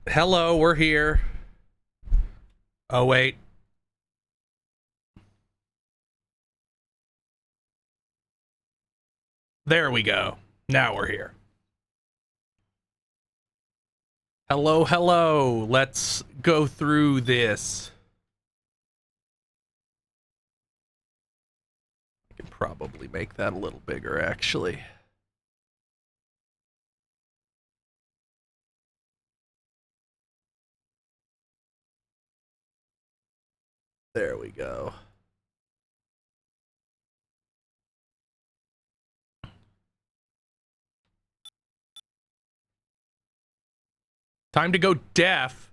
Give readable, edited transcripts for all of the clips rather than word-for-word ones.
Hello, we're here. Oh, wait. There we go. Now we're here. Hello, hello. Let's go through this. I can probably make that a little bigger, actually. There we go. Time to go deaf.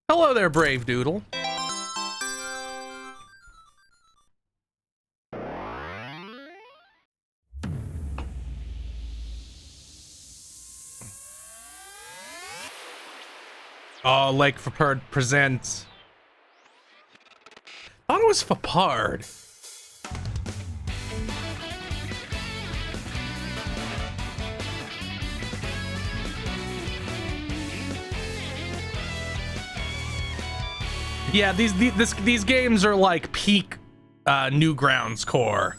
Hello there, Brave Doodle. Oh, Lake Fapard presents. I thought it was Fapard. Yeah, these games are like peak Newgrounds core.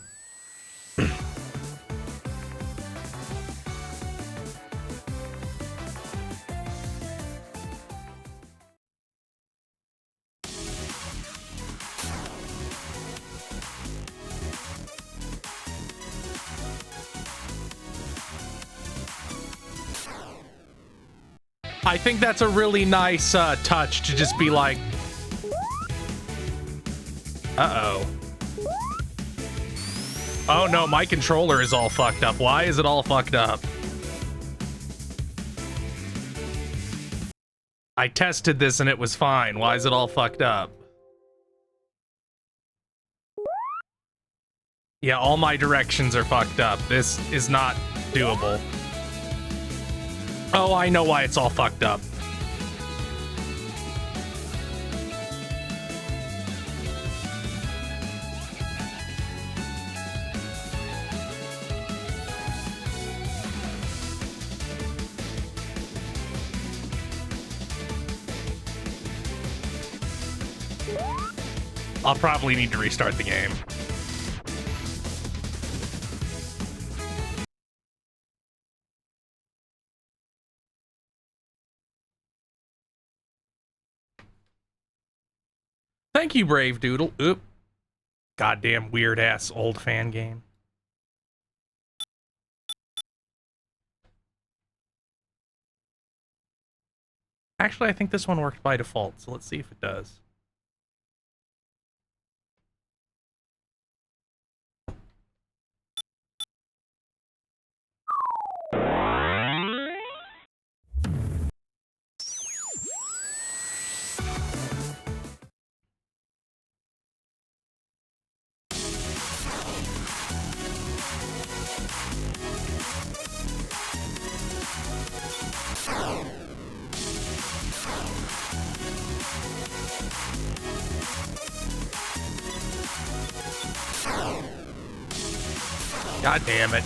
I think that's a really nice touch to just be like, uh-oh. Oh no, my controller is all fucked up. Why is it all fucked up? I tested this and it was fine. Why is it all fucked up? Yeah, all my directions are fucked up. This is not doable. Oh, I know why it's all fucked up. I'll probably need to restart the game. Thank you, Brave Doodle. Oop. Goddamn weird ass old fan game. Actually, I think this one worked by default, so let's see if it does. God damn it.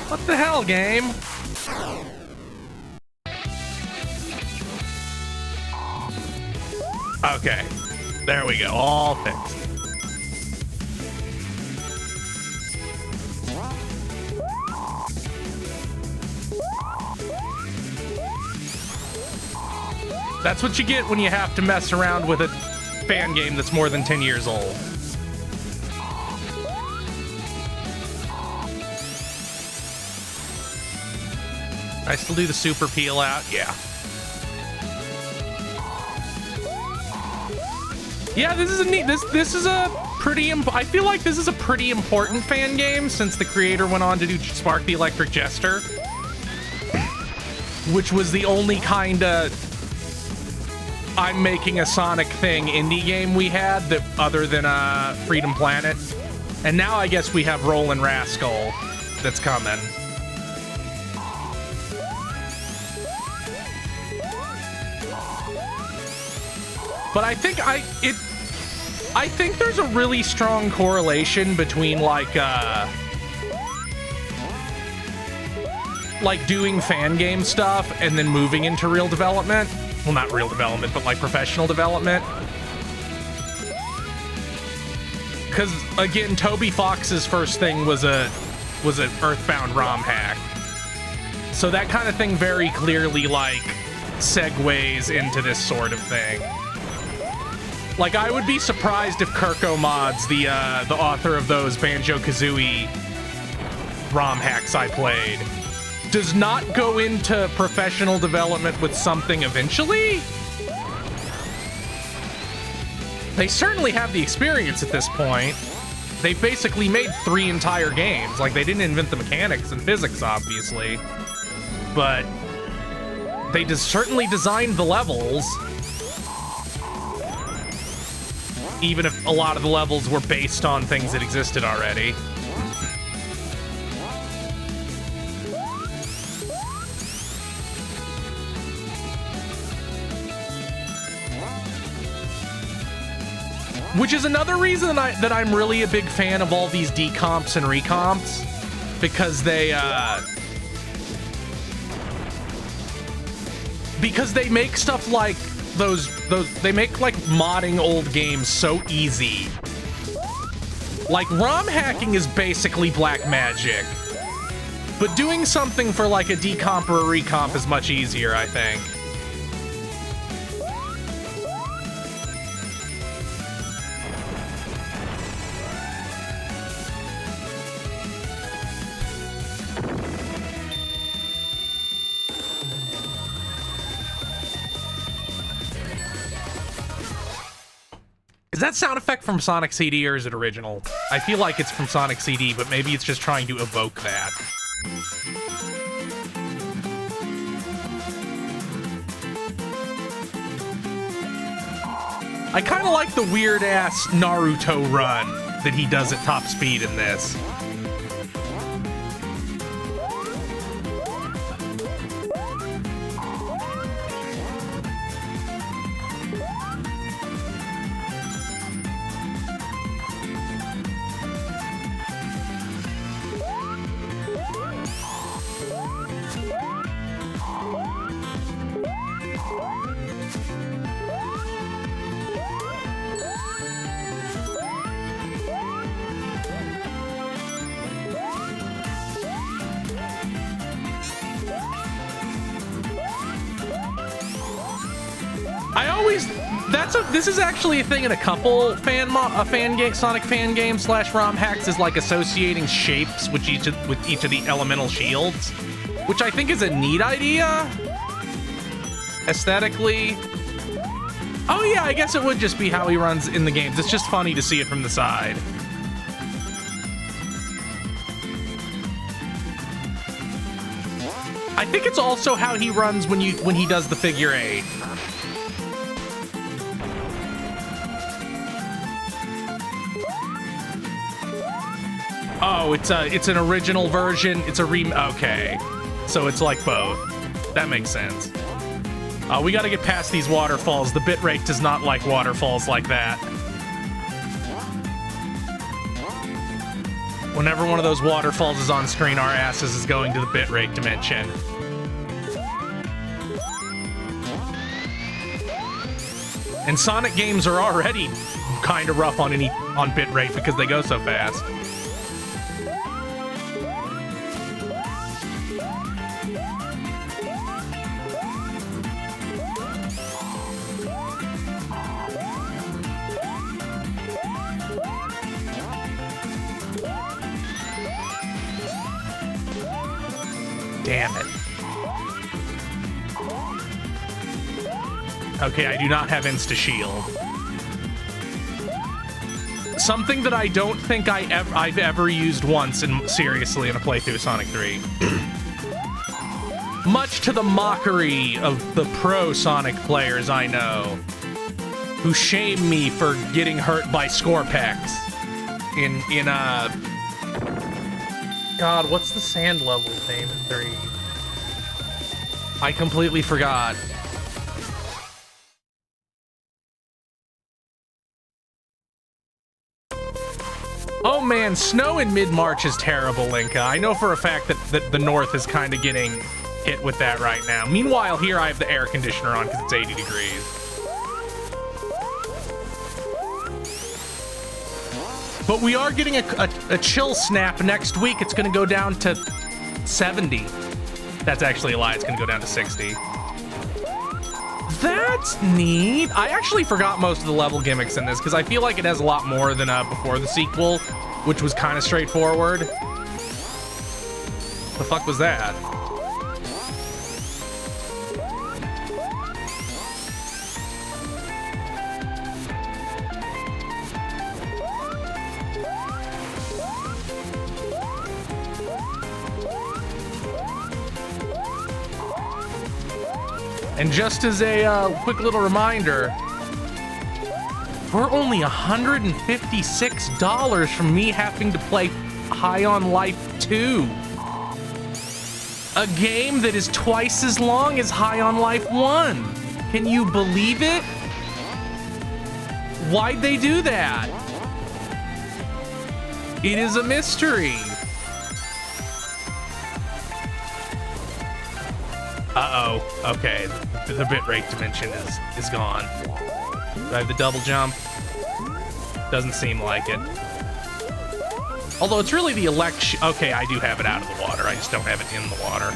What the hell, game? Okay. There we go. All fixed. That's what you get when you have to mess around with a fan game that's more than 10 years old. I still do the super peel out? Yeah. Yeah, this is a neat, this is a pretty, I feel like this is a pretty important fan game since the creator went on to do Spark the Electric Jester, which was the only kind of I'm making a Sonic thing indie game we had that other than Freedom Planet. And now I guess we have Rollin' Rascal that's coming. But I think I think there's a really strong correlation between like doing fan game stuff and then moving into real development. Well, not real development, but like professional development. Because again, Toby Fox's first thing was a Earthbound ROM hack. So that kind of thing very clearly like segues into this sort of thing. Like, I would be surprised if Kirko Mods, the author of those Banjo-Kazooie ROM hacks I played, does not go into professional development with something eventually. They certainly have the experience at this point. They've basically made 3 entire games. Like, they didn't invent the mechanics and physics, obviously, but they certainly designed the levels, even if a lot of the levels were based on things that existed already. Which is another reason that I'm really a big fan of all these decomps and recomps, because they make stuff like they make like modding old games so easy. Like, ROM hacking is basically black magic, but doing something for like a decomp or a recomp is much easier, I think. Is that sound effect from Sonic CD or is it original? I feel like it's from Sonic CD, but maybe it's just trying to evoke that. I kind of like the weird-ass Naruto run that he does at top speed in this. This is actually a thing in a couple Sonic fan games / ROM hacks, is like associating shapes with each of the elemental shields, which I think is a neat idea aesthetically. Oh yeah, I guess it would just be how he runs in the games. It's just funny to see it from the side. I think it's also how he runs when he does the figure 8. Oh, it's an original version. It's a okay. So it's like both. That makes sense. We gotta get past these waterfalls. The bitrate does not like waterfalls like that. Whenever one of those waterfalls is on screen, our asses is going to the bitrate dimension. And Sonic games are already kind of rough on bitrate because they go so fast. Damn it. Okay, I do not have Insta-Shield. Something that I don't think I've ever used once seriously in a playthrough of Sonic 3. Much to the mockery of the pro Sonic players I know, who shame me for getting hurt by Scorpex in God, what's the sand level's name in 3? I completely forgot. Oh man, snow in mid-March is terrible, Linka. I know for a fact that the north is kind of getting hit with that right now. Meanwhile, here I have the air conditioner on because it's 80 degrees. But we are getting a chill snap next week. It's going to go down to 70. That's actually a lie. It's going to go down to 60. That's neat. I actually forgot most of the level gimmicks in this because I feel like it has a lot more than before the sequel, which was kind of straightforward. The fuck was that? And just as a quick little reminder, we're only $156 from me having to play High on Life 2. A game that is twice as long as High on Life 1. Can you believe it? Why'd they do that? It is a mystery. Uh-oh. Okay, the bitrate dimension is gone. Do I have the double jump? Doesn't seem like it. Although it's really the election. Okay, I do have it out of the water. I just don't have it in the water.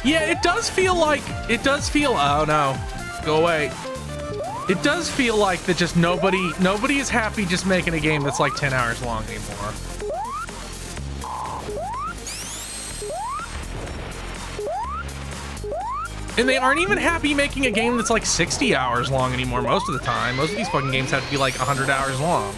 Yeah, it does feel like, oh no, go away. It does feel like that just nobody is happy just making a game that's like 10 hours long anymore. And they aren't even happy making a game that's like 60 hours long anymore most of the time. Most of these fucking games have to be like 100 hours long.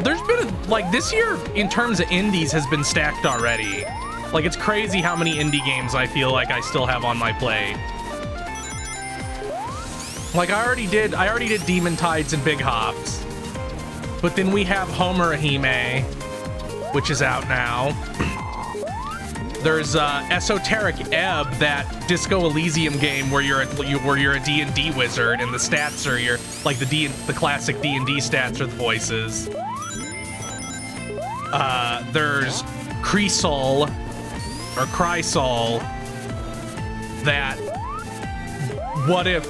There's been like this year in terms of indies has been stacked already. Like it's crazy how many indie games I feel like I still have on my plate. Like I already did Demon Tides and Big Hops. But then we have Homurahime, which is out now. There's Esoteric Ebb, that Disco Elysium game where you're a D&D wizard and the stats are the classic D&D stats are the voices. There's Chrysol or Chrysol, that what if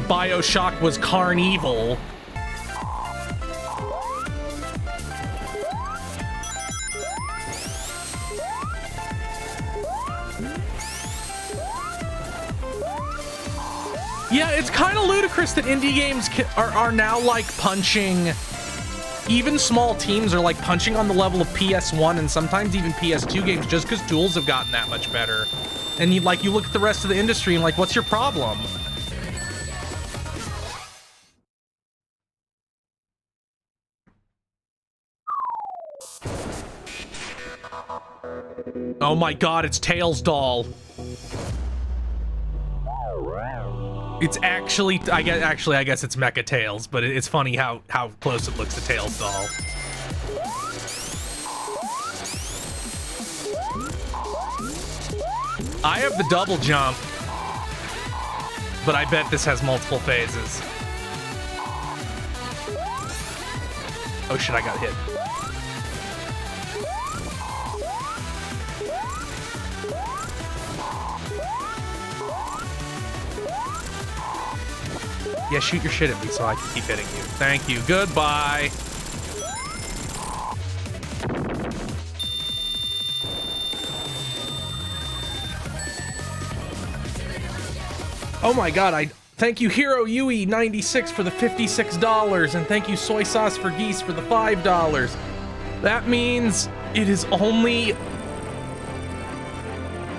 BioShock was Carnival? Yeah, it's kind of ludicrous that indie games are now like punching, even small teams are like punching on the level of PS1 and sometimes even PS2 games just because tools have gotten that much better. And you look at the rest of the industry and like, what's your problem? Oh my god, it's Tails Doll. It's actually, I guess it's Mecha Tails, but it's funny how close it looks to Tails Doll. I have the double jump, but I bet this has multiple phases. Oh shit, I got hit. Yeah, shoot your shit at me so I can keep hitting you. Thank you. Goodbye. Oh my god, thank you Hero Yui 96 for the $56, and thank you Soy Sauce for Geese for the $5. That means it is only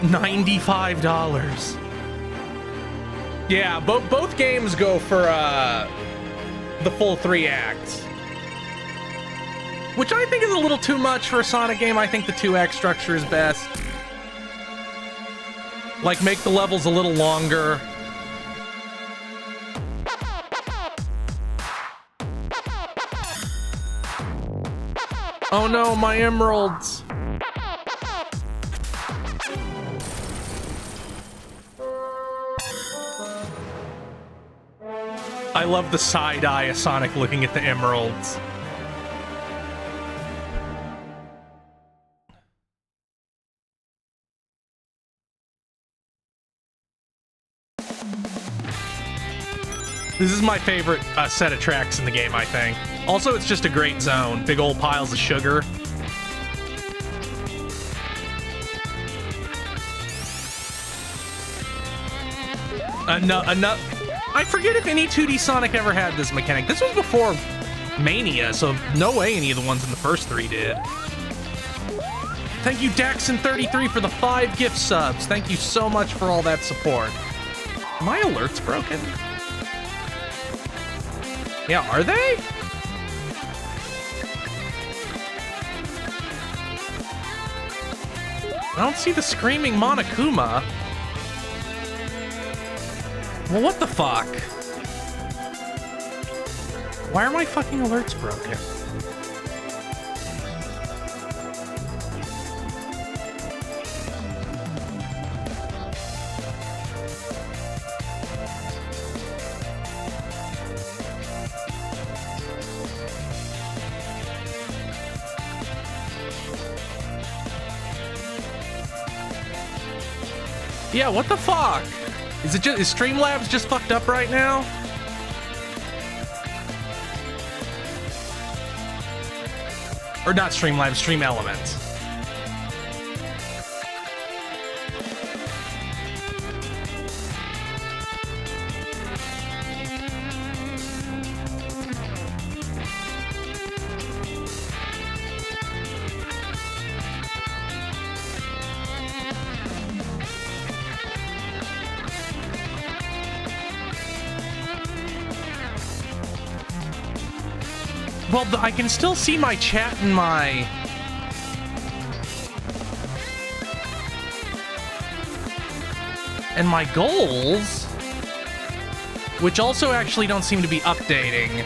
$95. Yeah, both games go for the full 3 acts. Which I think is a little too much for a Sonic game. I think the 2-act structure is best. Like, make the levels a little longer. Oh no, my emeralds! I love the side eye of Sonic looking at the emeralds. This is my favorite set of tracks in the game, I think. Also, it's just a great zone. Big old piles of sugar. I forget if any 2D Sonic ever had this mechanic. This was before Mania, so no way any of the ones in the first 3 did. Thank you, Daxon33, for the 5 gift subs. Thank you so much for all that support. Are my alerts broken? Yeah, are they? I don't see the screaming Monokuma. Well, what the fuck? Why are my fucking alerts broken? Yeah, what the fuck? Is Streamlabs just fucked up right now? Or not Streamlabs, Stream Elements. Well, I can still see my chat and my... and my goals, which also actually don't seem to be updating.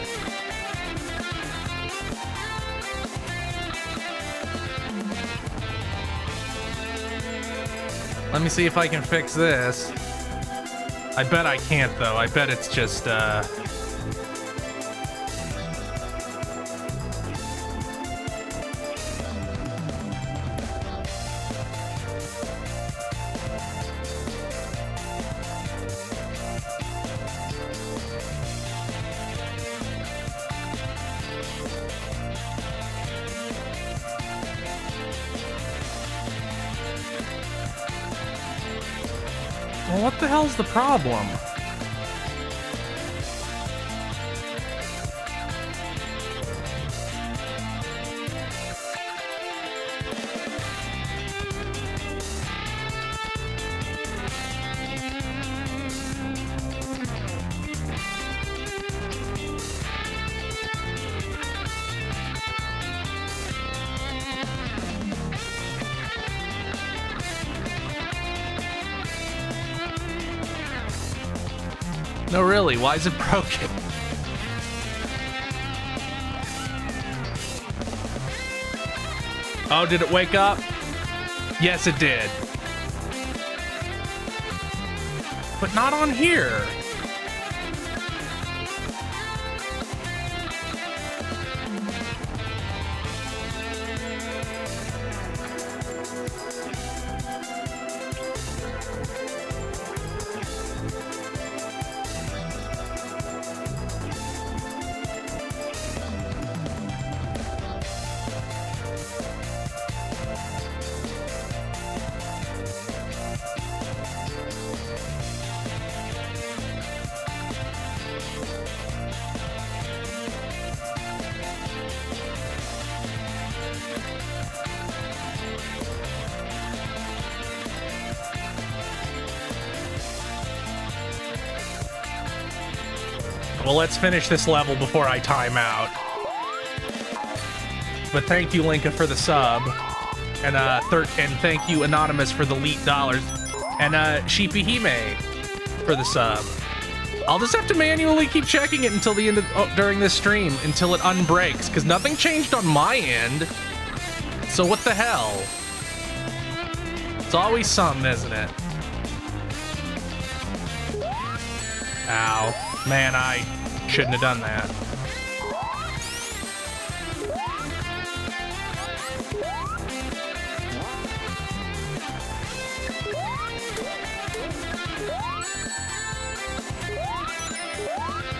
Let me see if I can fix this. I bet I can't, though. I bet it's just, well, what the hell's the problem? No, really, why is it broken? Oh, did it wake up? Yes, it did. But not on here. Well, let's finish this level before I time out. But thank you, Linka, for the sub. And thank you, Anonymous, for the leet dollars. And Sheepy Hime for the sub. I'll just have to manually keep checking it until the end of during this stream until it unbreaks, because nothing changed on my end. So what the hell? It's always something, isn't it? Ow. Man, I shouldn't have done that.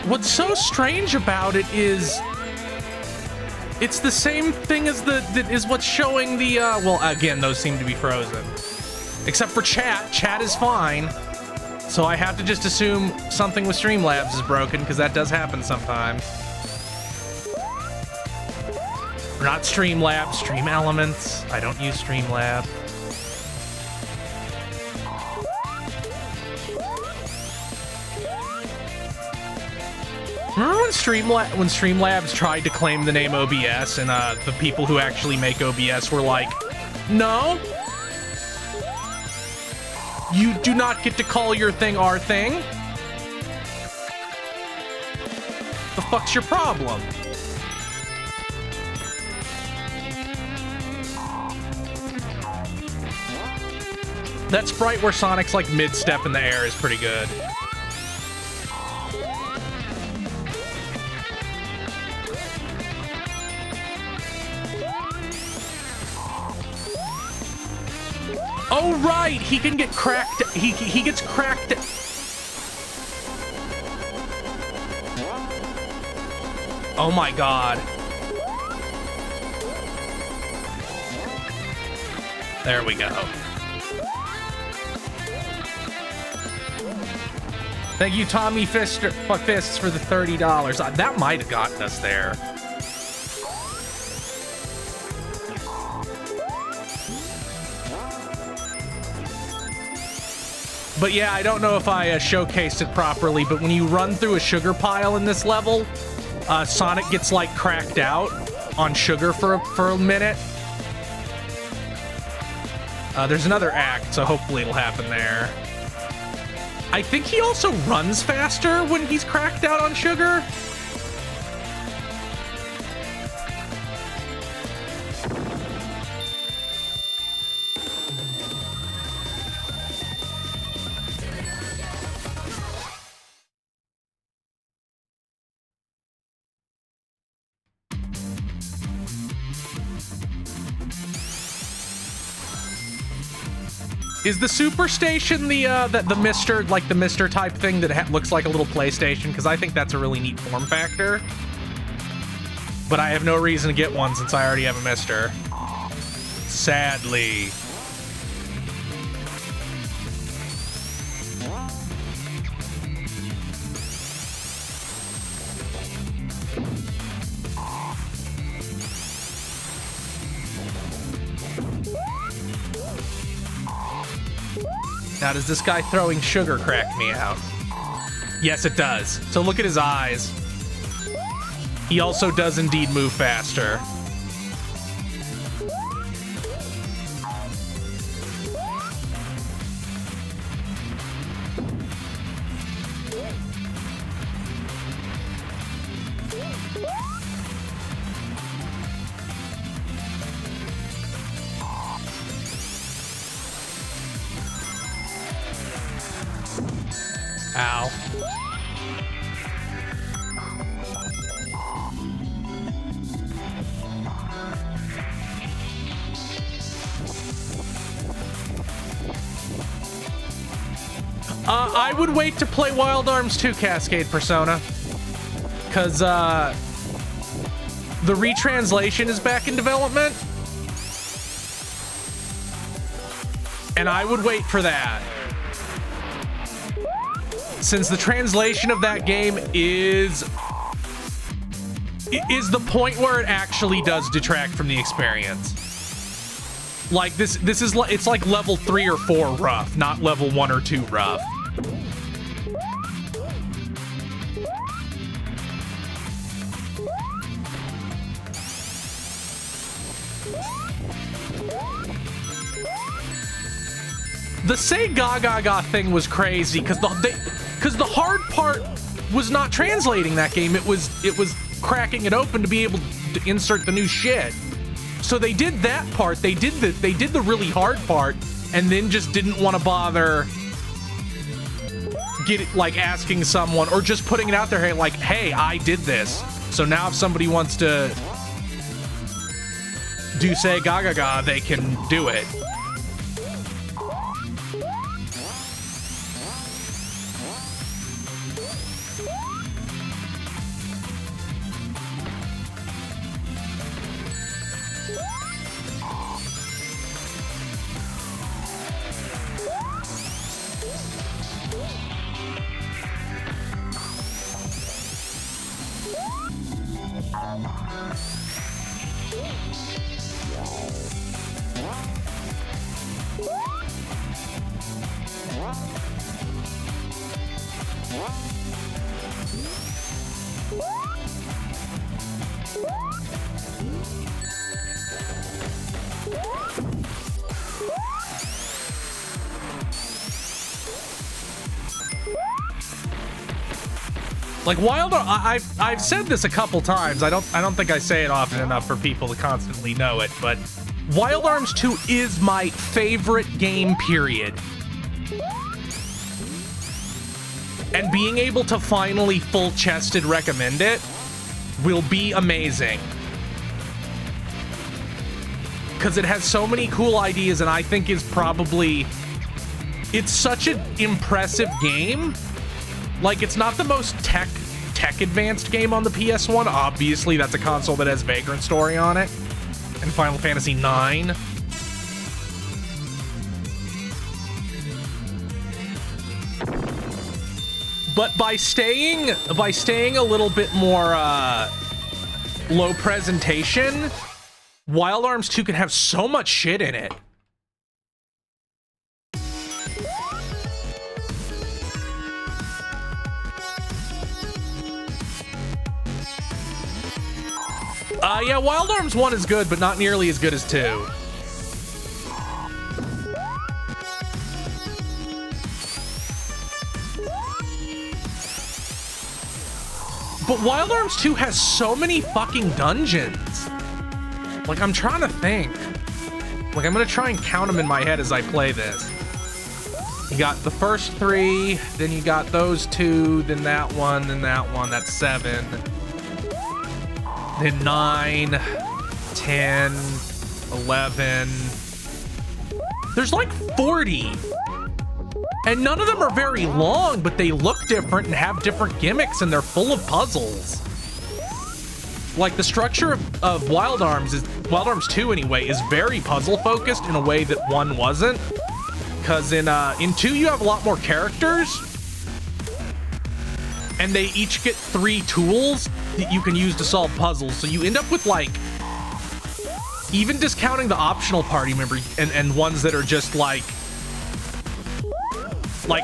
What's so strange about it is it's the same thing as what's showing the well, again, those seem to be frozen. Except for chat. Chat is fine. So I have to just assume something with Streamlabs is broken, because that does happen sometimes. Or not Streamlabs, Stream Elements. I don't use Streamlabs. Remember when Streamlabs tried to claim the name OBS and the people who actually make OBS were like, no, you do not get to call your thing our thing? The fuck's your problem? That sprite where Sonic's like mid-step in the air is pretty good. Oh right, he can get cracked. He gets cracked. Oh my god. There we go. Thank you, Tommy Fists for the $30. That might have gotten us there. But yeah, I don't know if I showcased it properly, but when you run through a sugar pile in this level, Sonic gets like cracked out on sugar for a minute. There's another act, so hopefully it'll happen there. I think he also runs faster when he's cracked out on sugar. Is the Super Station the Mister, like the Mister type thing that looks like a little PlayStation? Because I think that's a really neat form factor. But I have no reason to get one since I already have a Mister. Sadly. Now, does this guy throwing sugar crack me out? Yes, it does. So look at his eyes. He also does indeed move faster. Ow. I would wait to play Wild Arms 2 Cascade Persona, because the retranslation is back in development, and I would wait for that. Since the translation of that game is the point where it actually does detract from the experience. Like this is it's like level 3 or 4 rough, not level 1 or 2 rough. The Say Gaga thing was crazy because the hard part was not translating that game. It was cracking it open to be able to insert the new shit. So they did that part. They did the really hard part, and then just didn't want to bother asking someone or just putting it out there. Hey, like, hey, I did this. So now if somebody wants to do Say Gaga, they can do it. Like Wild Arms, I've said this a couple times. I don't think I say it often enough for people to constantly know it, but Wild Arms 2 is my favorite game, period. And being able to finally full-chested recommend it will be amazing. Because it has so many cool ideas, and I think is probably... It's such an impressive game. Like, it's not the most tech advanced game on the PS1. Obviously, that's a console that has Vagrant Story on it. And Final Fantasy IX. But by staying a little bit more low presentation, Wild Arms 2 can have so much shit in it. Yeah, Wild Arms 1 is good, but not nearly as good as 2. But Wild Arms 2 has so many fucking dungeons. Like, I'm trying to think. Like, I'm gonna try and count them in my head as I play this. You got the first 3, then you got those 2, then that one, that's 7. Then 9, 10, 11. There's like 40. And none of them are very long, but they look different and have different gimmicks, and they're full of puzzles. Like, the structure of Wild Arms 2 anyway, is very puzzle focused in a way that 1 wasn't. Because in 2 you have a lot more characters, and they each get 3 tools that you can use to solve puzzles. So you end up with, like, even discounting the optional party member and ones that are just like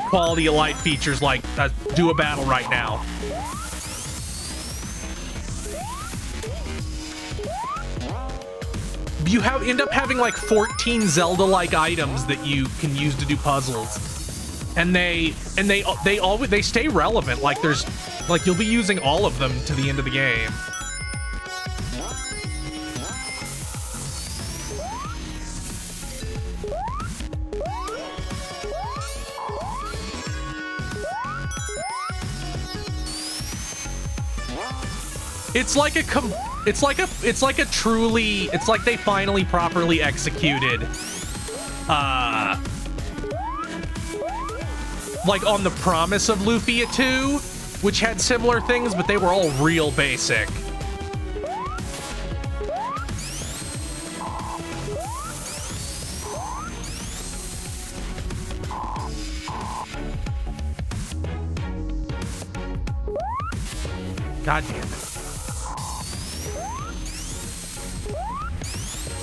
quality of life features, like do a battle right now. You end up having like 14 Zelda-like items that you can use to do puzzles, and they stay relevant. Like you'll be using all of them to the end of the game. It's like they finally properly executed like on the promise of Lufia 2, which had similar things, but they were all real basic. God damn it.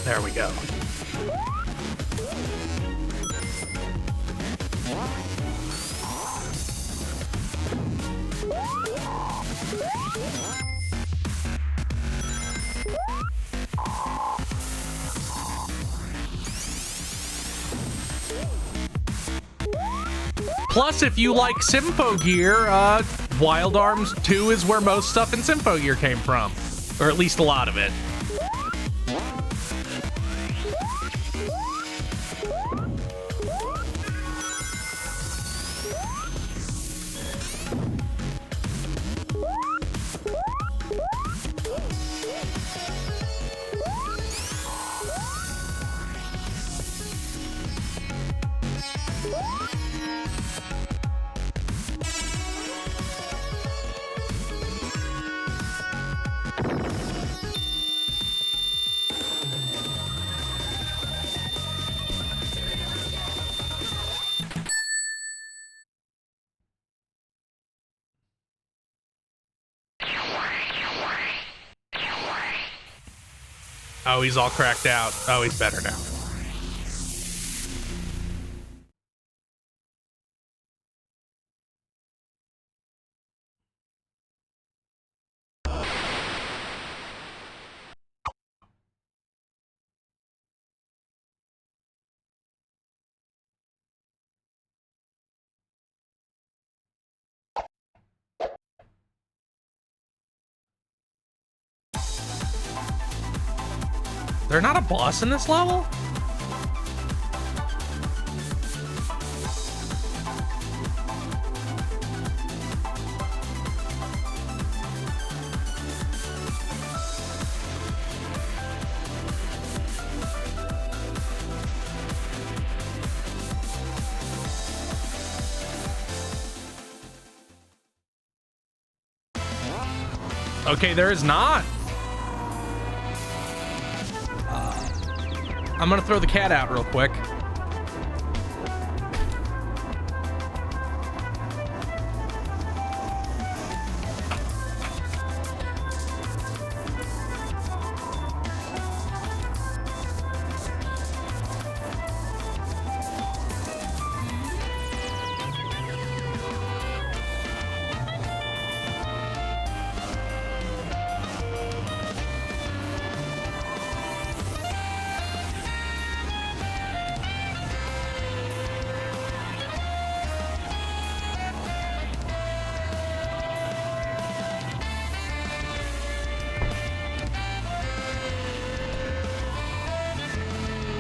There we go. Plus, if you like Symphogear, Wild Arms 2 is where most stuff in Symphogear came from. Or at least a lot of it. Oh, he's all cracked out. Oh, he's better now. They're not a boss in this level? Okay, there is not. I'm gonna throw the cat out real quick.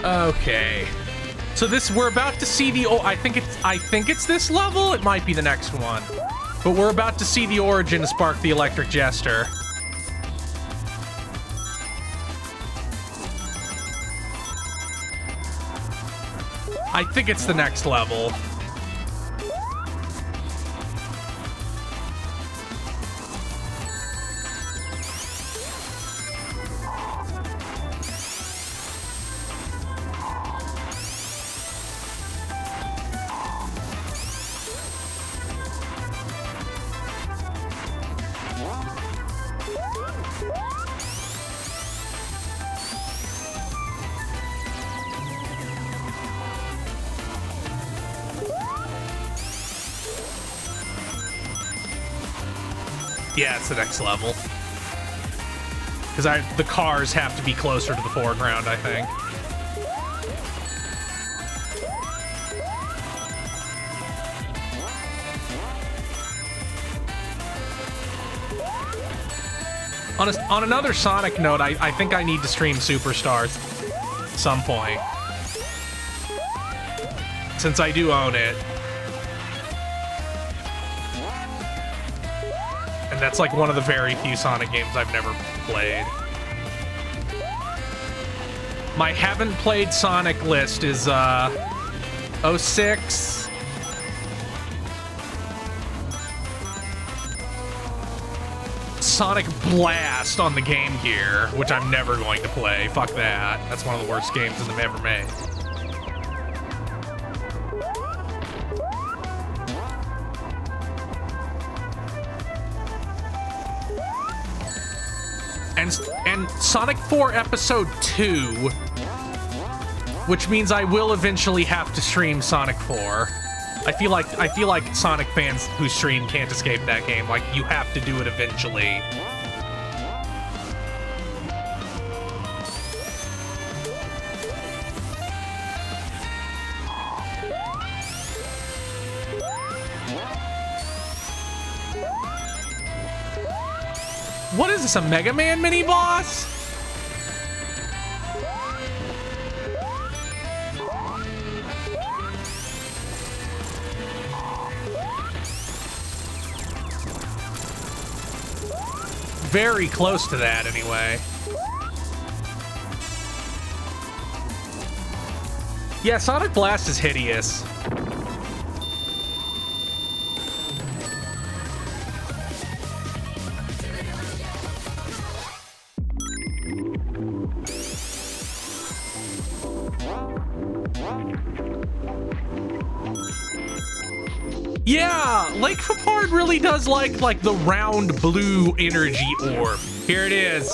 Okay. So we're about to see the I think it's this level. It might be the next one. But we're about to see the origin of Spark the Electric Jester. I think it's the next level. Yeah, it's the next level. Because the cars have to be closer to the foreground, I think. On another Sonic note, I think I need to stream Superstars at some point. Since I do own it. And that's like one of the very few Sonic games I've never played. My haven't played Sonic list is 06. Sonic Blast on the Game Gear, which I'm never going to play. Fuck that. That's one of the worst games in them ever made. And Sonic 4 Episode 2, which means I will eventually have to stream Sonic 4. I feel like Sonic fans who stream can't escape that game. Like, you have to do it eventually. What is this, a Mega Man mini boss? Very close to that, anyway. Yeah, Sonic Blast is hideous. Yeah, Lake Capard really does like the round blue energy orb. Here it is.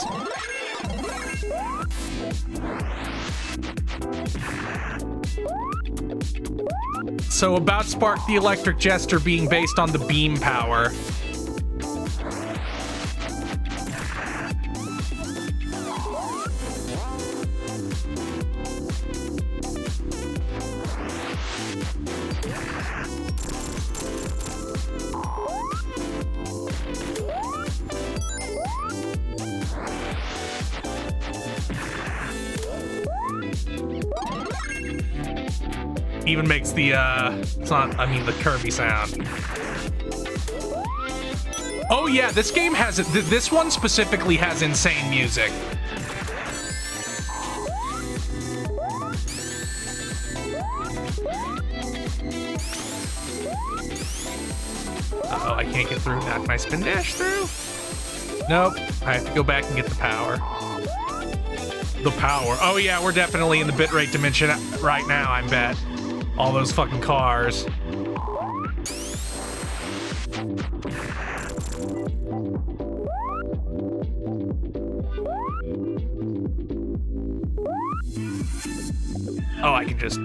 So about Spark the Electric Jester being based on the beam power. Even makes the the Kirby sound. Oh yeah, this game has it. This one specifically has insane music. Uh-oh, I can't get through that. Can I spin dash through? Nope. I have to go back and get the power. The power. Oh yeah, we're definitely in the bitrate dimension right now, I bet. All those fucking cars. Oh, I can just...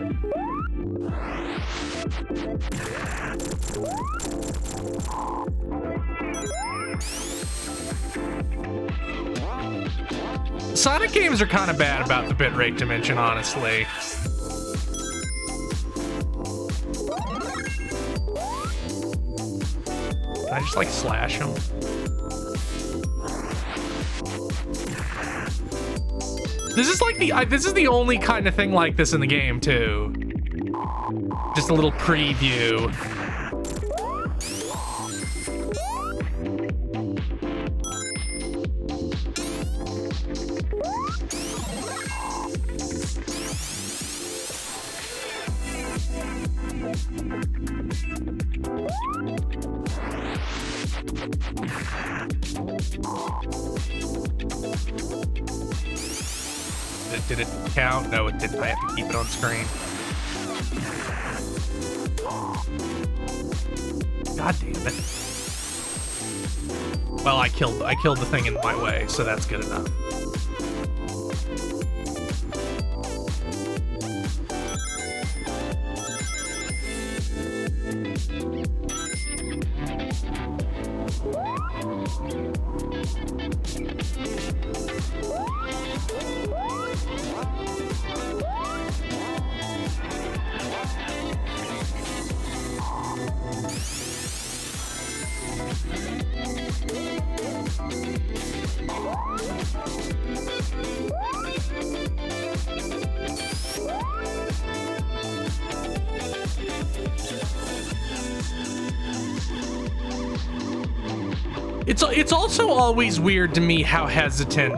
Sonic games are kind of bad about the bitrate dimension, honestly. Can I just, like, slash them? This is like this is the only kind of thing like this in the game, too. Just a little preview. Did it count? No, it didn't. I have to keep it on screen. God damn it. Well, I killed the thing in my way, so that's good enough. It's also always weird to me how hesitant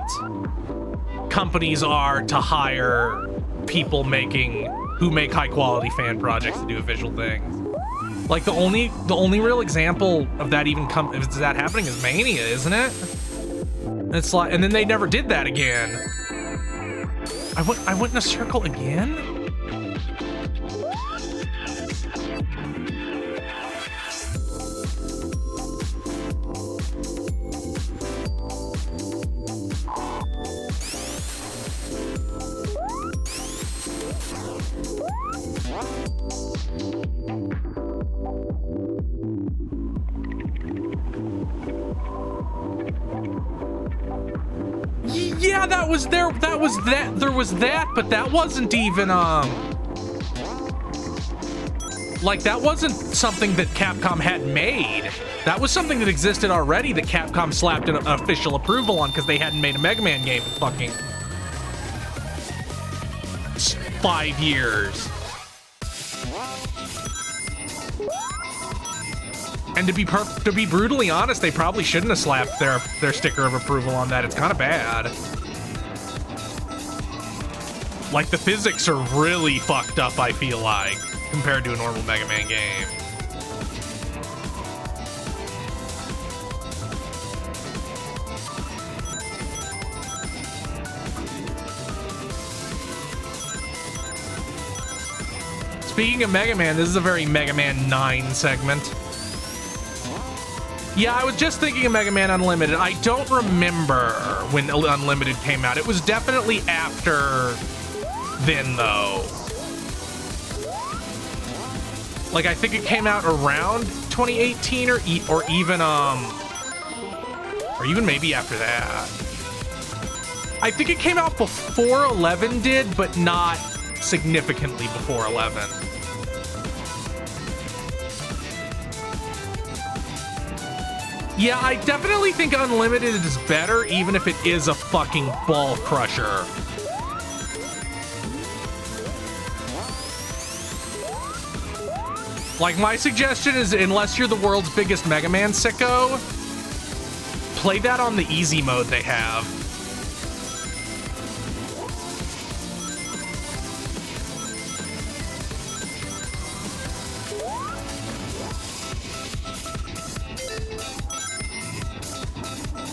companies are to hire people who make high quality fan projects to do visual things. Like the only real example of that is that happening is Mania, isn't it? It's like, and then they never did that again. I went in a circle again? Yeah, there was that, but that wasn't even Like, that wasn't something that Capcom had made. That was something that existed already that Capcom slapped an official approval on because they hadn't made a Mega Man game in fucking 5 years. And to be brutally honest, they probably shouldn't have slapped their sticker of approval on that. It's kind of bad. Like, the physics are really fucked up, I feel like, compared to a normal Mega Man game. Speaking of Mega Man, this is a very Mega Man 9 segment. Yeah, I was just thinking of Mega Man Unlimited. I don't remember when Unlimited came out. It was definitely after then, though. Like, I think it came out around 2018 or even maybe after that. I think it came out before 11 did, but not significantly before 11. Yeah, I definitely think Unlimited is better, even if it is a fucking ball crusher. Like, my suggestion is, unless you're the world's biggest Mega Man sicko, play that on the easy mode they have.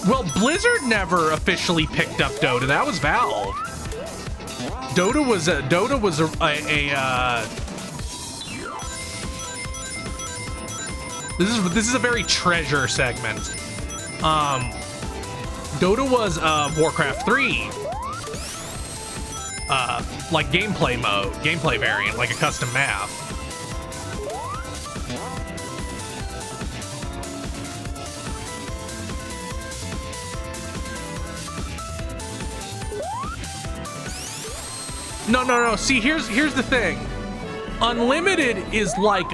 Well, Blizzard never officially picked up Dota. That was Valve. Dota was a This is a very treasure segment. Dota was Warcraft 3. Like gameplay variant, like a custom map. No. See, here's the thing. Unlimited is like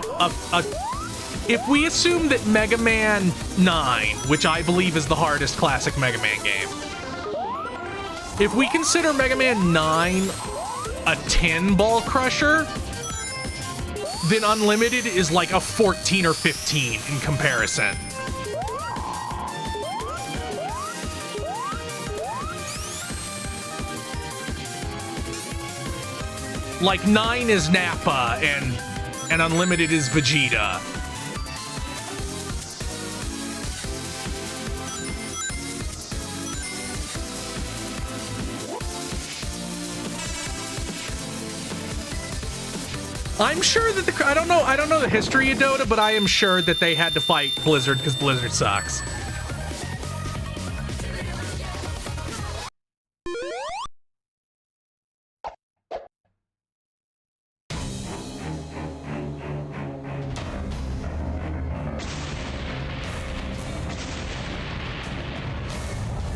if we assume that Mega Man 9, which I believe is the hardest classic Mega Man game, if we consider Mega Man 9 a 10 ball crusher, then Unlimited is like a 14 or 15 in comparison. Like, 9 is Nappa and Unlimited is Vegeta. I'm sure that I don't know the history of Dota, but I am sure that they had to fight Blizzard because Blizzard sucks.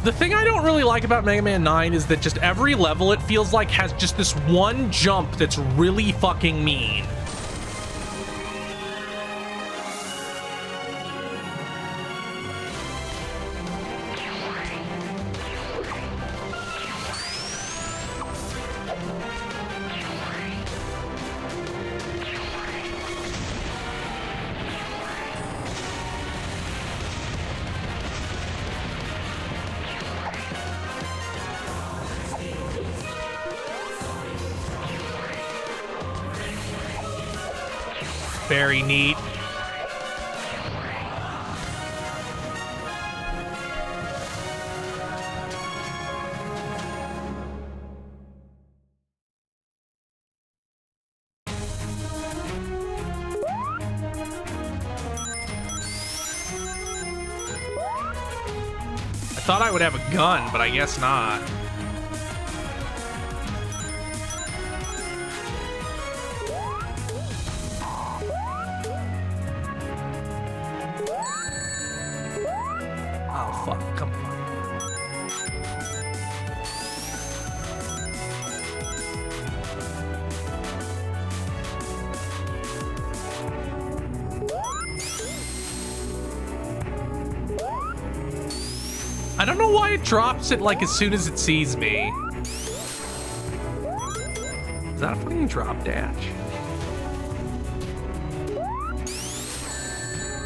The thing I don't really like about Mega Man 9 is that just every level, it feels like, has just this one jump that's really fucking mean. Very neat. I thought I would have a gun, but I guess not. I don't know why it drops it like as soon as it sees me. Is that a fucking drop dash?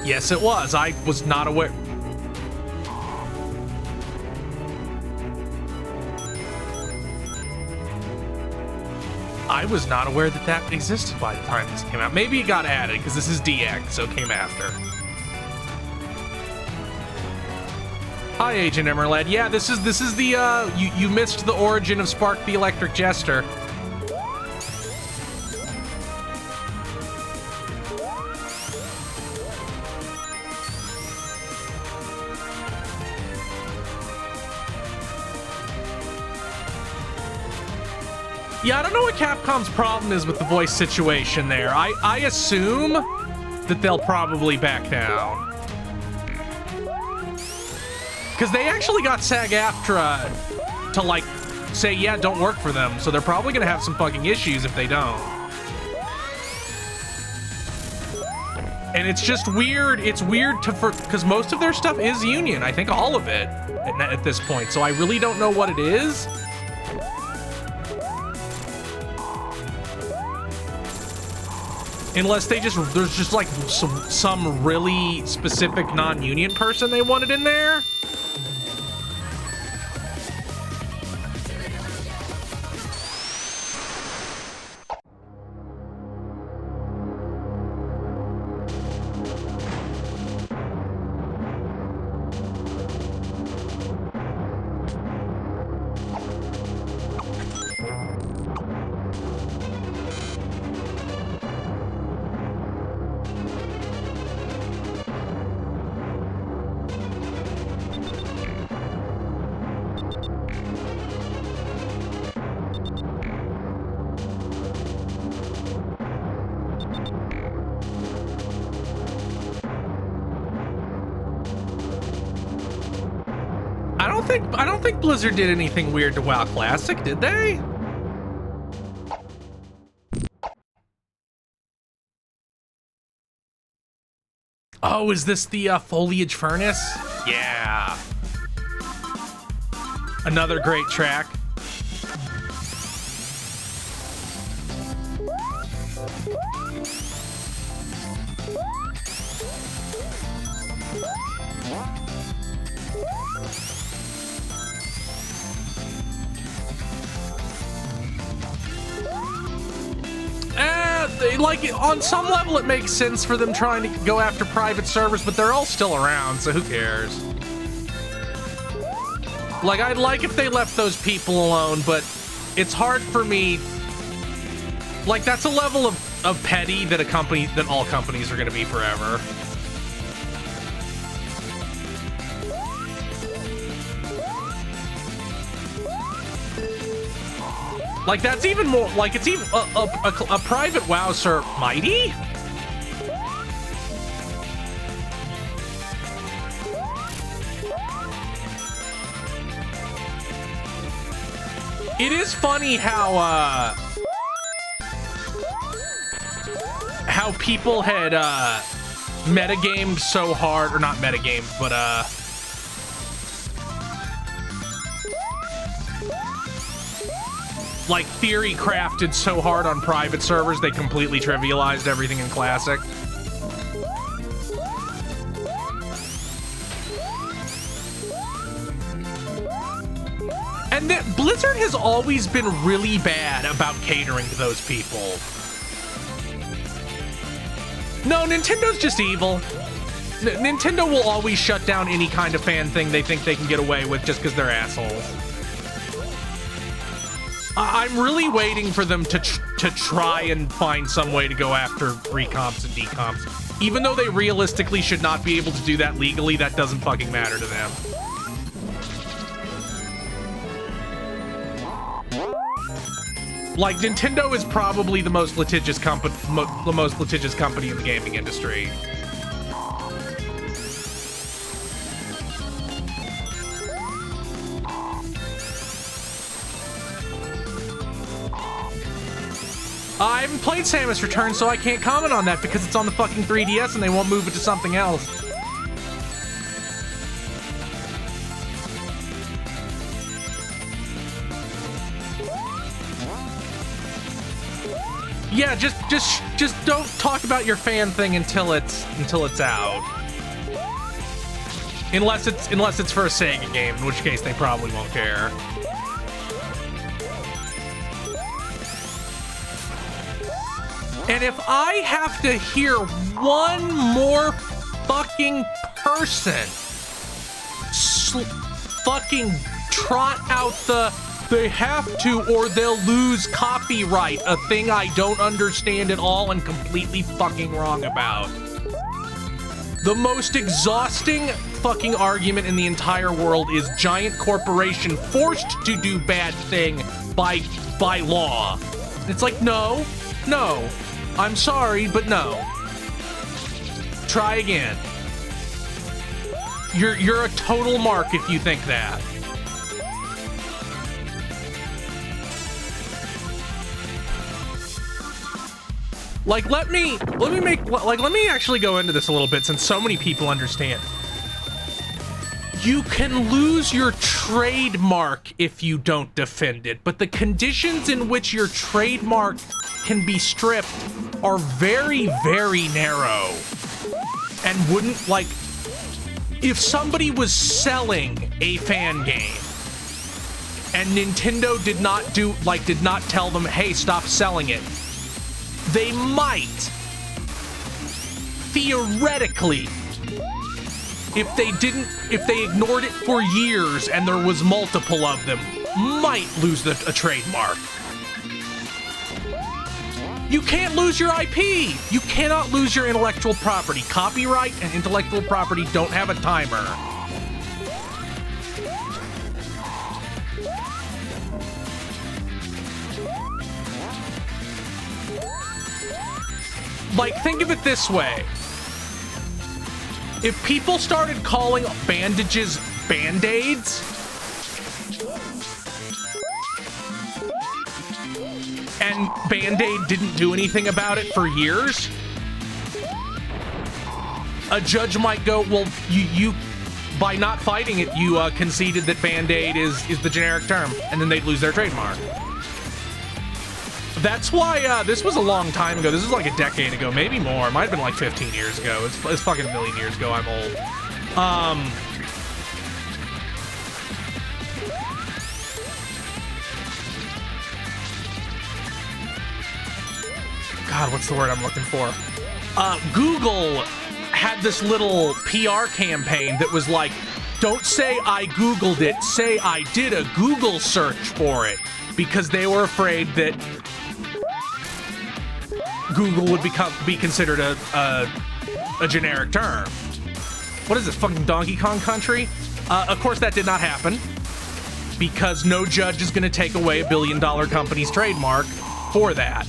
Yes, it was. I was not aware. I was not aware that that existed by the time this came out. Maybe it got added because this is DX, so it came after. Hi, Agent Emerald. Yeah, this is the you missed the origin of Spark the Electric Jester. Yeah, I don't know what Capcom's problem is with the voice situation there. I assume that they'll probably back down. Because they actually got SAG-AFTRA to, like, say, yeah, don't work for them. So they're probably going to have some fucking issues if they don't. And it's just weird. It's weird to, because most of their stuff is union. I think all of it at this point. So I really don't know what it is. Unless they just, there's just like some really specific non-union person they wanted in there. I don't think Blizzard did anything weird to WoW Classic, did they? Oh, is this the Foliage Furnace? Yeah. Another great track. Like, on some level it makes sense for them trying to go after private servers, but they're all still around, so who cares? Like, I'd like if they left those people alone, but it's hard for me. Like, that's a level of petty that all companies are gonna be forever. Like, that's even more, like, it's even a private WoW server. Mighty? It is funny how people had metagamed so hard, or not metagamed, but like theory crafted so hard on private servers they completely trivialized everything in Classic. And that Blizzard has always been really bad about catering to those people. No, Nintendo's just evil. Nintendo will always shut down any kind of fan thing they think they can get away with just because they're assholes. I'm really waiting for them to try and find some way to go after recomps and decomps. Even though they realistically should not be able to do that legally, that doesn't fucking matter to them. Like, Nintendo is probably the most litigious company in the gaming industry. I haven't played Samus Returns, so I can't comment on that because it's on the fucking 3DS and they won't move it to something else. Yeah, just don't talk about your fan thing until it's out. Unless it's for a Sega game, in which case they probably won't care. And if I have to hear one more fucking person fucking trot out they have to or they'll lose copyright, a thing I don't understand at all and completely fucking wrong about. The most exhausting fucking argument in the entire world is giant corporation forced to do bad thing by law. It's like, no, I'm sorry, but no. Try again. You're a total mark if you think that. Like, let me actually go into this a little bit since so many people understand. You can lose your trademark if you don't defend it, but the conditions in which your trademark can be stripped are very, very narrow. And wouldn't, like, if somebody was selling a fan game and Nintendo did not tell them, hey, stop selling it, they might, theoretically, if they ignored it for years and there was multiple of them, might lose a trademark. You can't lose your IP. You cannot lose your intellectual property. Copyright and intellectual property don't have a timer. Like, think of it this way. If people started calling bandages Band-Aids, and Band-Aid didn't do anything about it for years, a judge might go, well, you by not fighting it, you conceded that Band-Aid is the generic term, and then they'd lose their trademark. That's why, this was a long time ago. This was like a decade ago, maybe more. It might have been like 15 years ago. It's fucking a million years ago. I'm old. God, what's the word I'm looking for? Google had this little PR campaign that was like, don't say I Googled it, say I did a Google search for it, because they were afraid that Google would be considered a generic term. What is this, fucking Donkey Kong Country? Of course that did not happen, because no judge is gonna take away $1 billion company's trademark for that.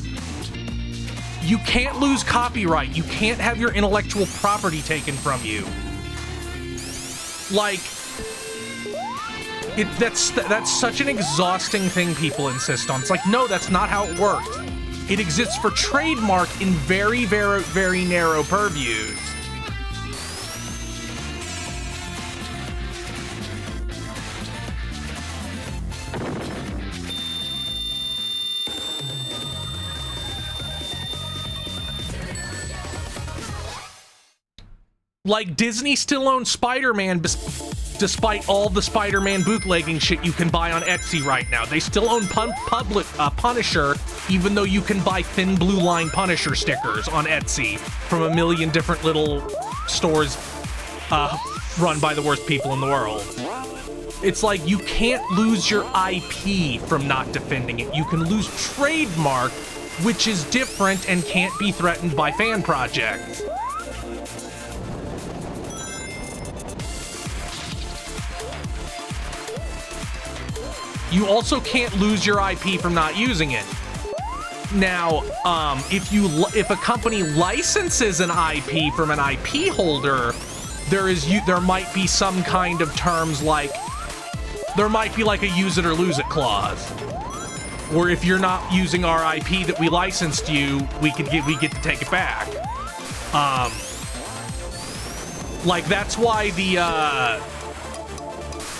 You can't lose copyright. You can't have your intellectual property taken from you. Like, that's such an exhausting thing people insist on. It's like, no, that's not how it works. It exists for trademark in very, very, very narrow purviews. Like, Disney still owns Spider-Man despite all the Spider-Man bootlegging shit you can buy on Etsy right now. They still own Punisher, even though you can buy Thin Blue Line Punisher stickers on Etsy from a million different little stores run by the worst people in the world. It's like, you can't lose your IP from not defending it. You can lose trademark, which is different and can't be threatened by fan projects. You also can't lose your IP from not using it. Now, if a company licenses an IP from an IP holder, there might be some kind of terms like, there might be like a use it or lose it clause, where if you're not using our IP that we licensed you, we get to take it back. Like, that's why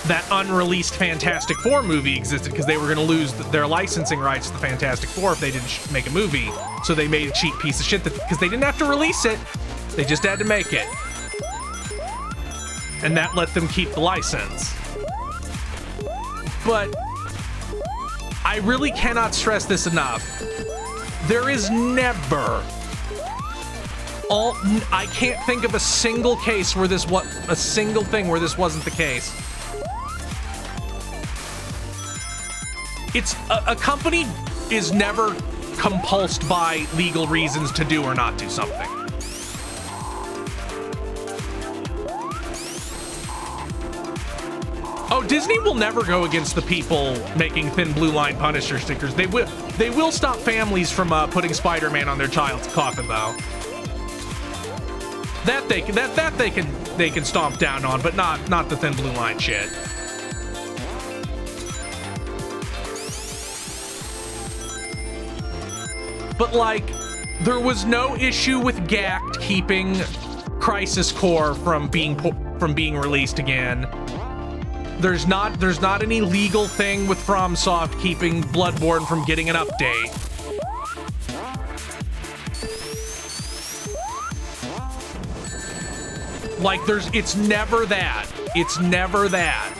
that unreleased Fantastic Four movie existed because they were going to lose their licensing rights to the Fantastic Four if they didn't make a movie. So they made a cheap piece of shit because they didn't have to release it. They just had to make it. And that let them keep the license. But I really cannot stress this enough. There is never... I can't think of a single case where a single thing where this wasn't the case. It's a company is never compulsed by legal reasons to do or not do something. Oh, Disney will never go against the people making Thin Blue Line Punisher stickers. They will stop families from putting Spider-Man on their child's coffin, though. That they can stomp down on, but not the Thin Blue Line shit. But like, there was no issue with GACT keeping Crisis Core from being released again. There's not any legal thing with FromSoft keeping Bloodborne from getting an update. Like, it's never that. It's never that.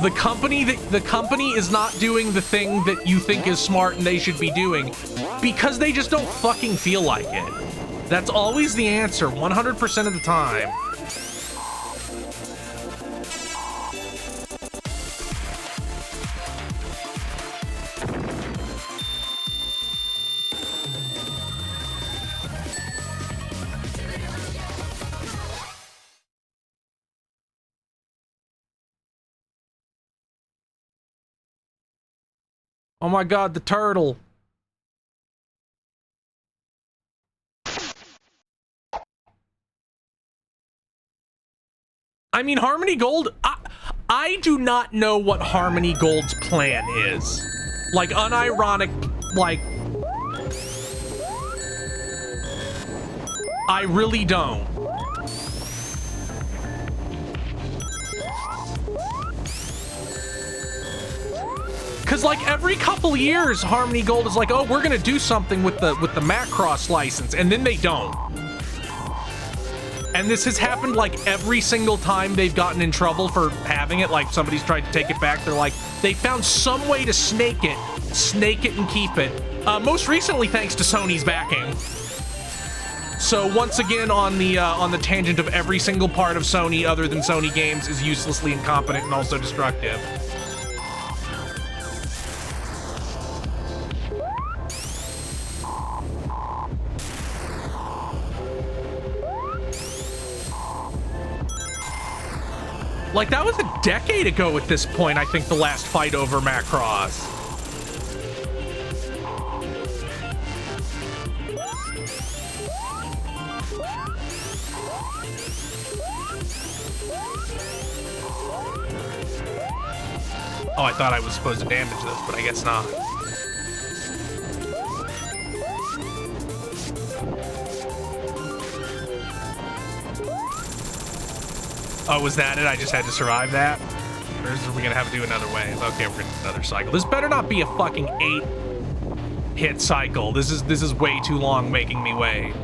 The company is not doing the thing that you think is smart and they should be doing because they just don't fucking feel like it. That's always the answer, 100% of the time. Oh my god, the turtle. I mean, Harmony Gold, I do not know what Harmony Gold's plan is. Like, unironic, like... I really don't. Because, like, every couple years, Harmony Gold is like, oh, we're gonna do something with the Macross license, and then they don't. And this has happened, like, every single time they've gotten in trouble for having it, like, somebody's tried to take it back, they're like, they found some way to snake it and keep it. Most recently, thanks to Sony's backing. So, once again, on the tangent of every single part of Sony other than Sony games is uselessly incompetent and also destructive. Like, that was a decade ago at this point, I think, the last fight over Macross. Oh, I thought I was supposed to damage this, but I guess not. Oh, was that it? I just had to survive that? Or are we gonna have to do another wave? Okay, we're gonna do another cycle. This better not be a fucking 8-hit cycle. This is way too long making me wait.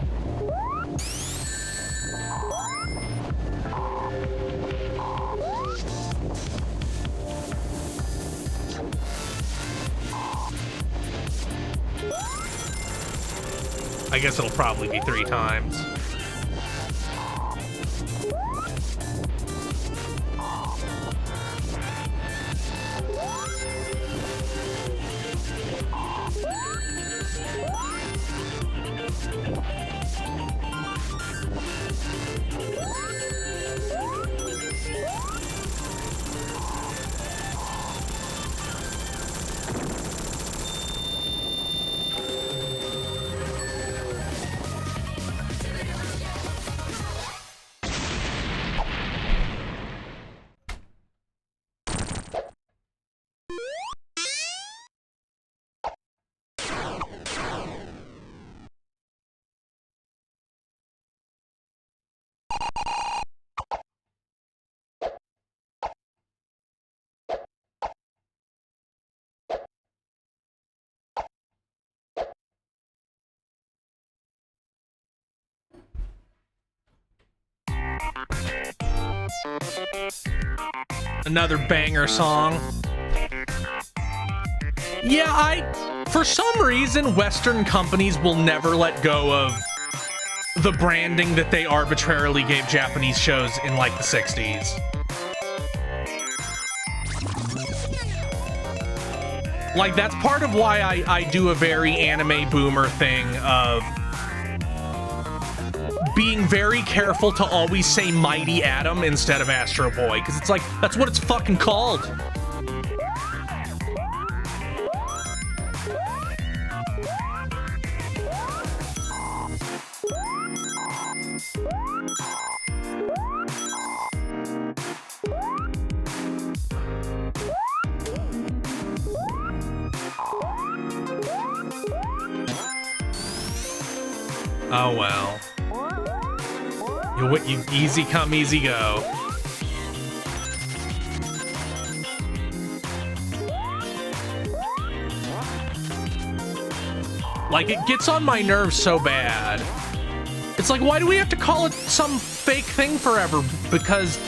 I guess it'll probably be 3 times. Another banger song. Yeah, for some reason, Western companies will never let go of the branding that they arbitrarily gave Japanese shows in like the 60s. Like, that's part of why I do a very anime boomer thing of being very careful to always say Mighty Atom instead of Astro Boy, because it's like, that's what it's fucking called. Oh well. You easy come, easy go. Like, it gets on my nerves so bad. It's like, why do we have to call it some fake thing forever? Because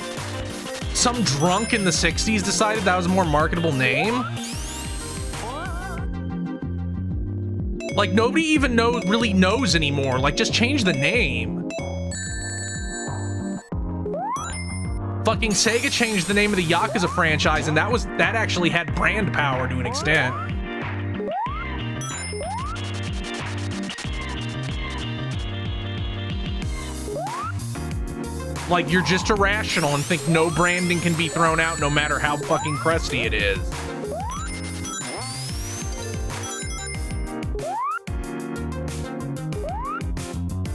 some drunk in the 60s decided that was a more marketable name? Like, nobody even really knows anymore. Like, just change the name. Fucking Sega changed the name of the Yakuza franchise, and that actually had brand power to an extent. Like, you're just irrational and think no branding can be thrown out no matter how fucking crusty it is.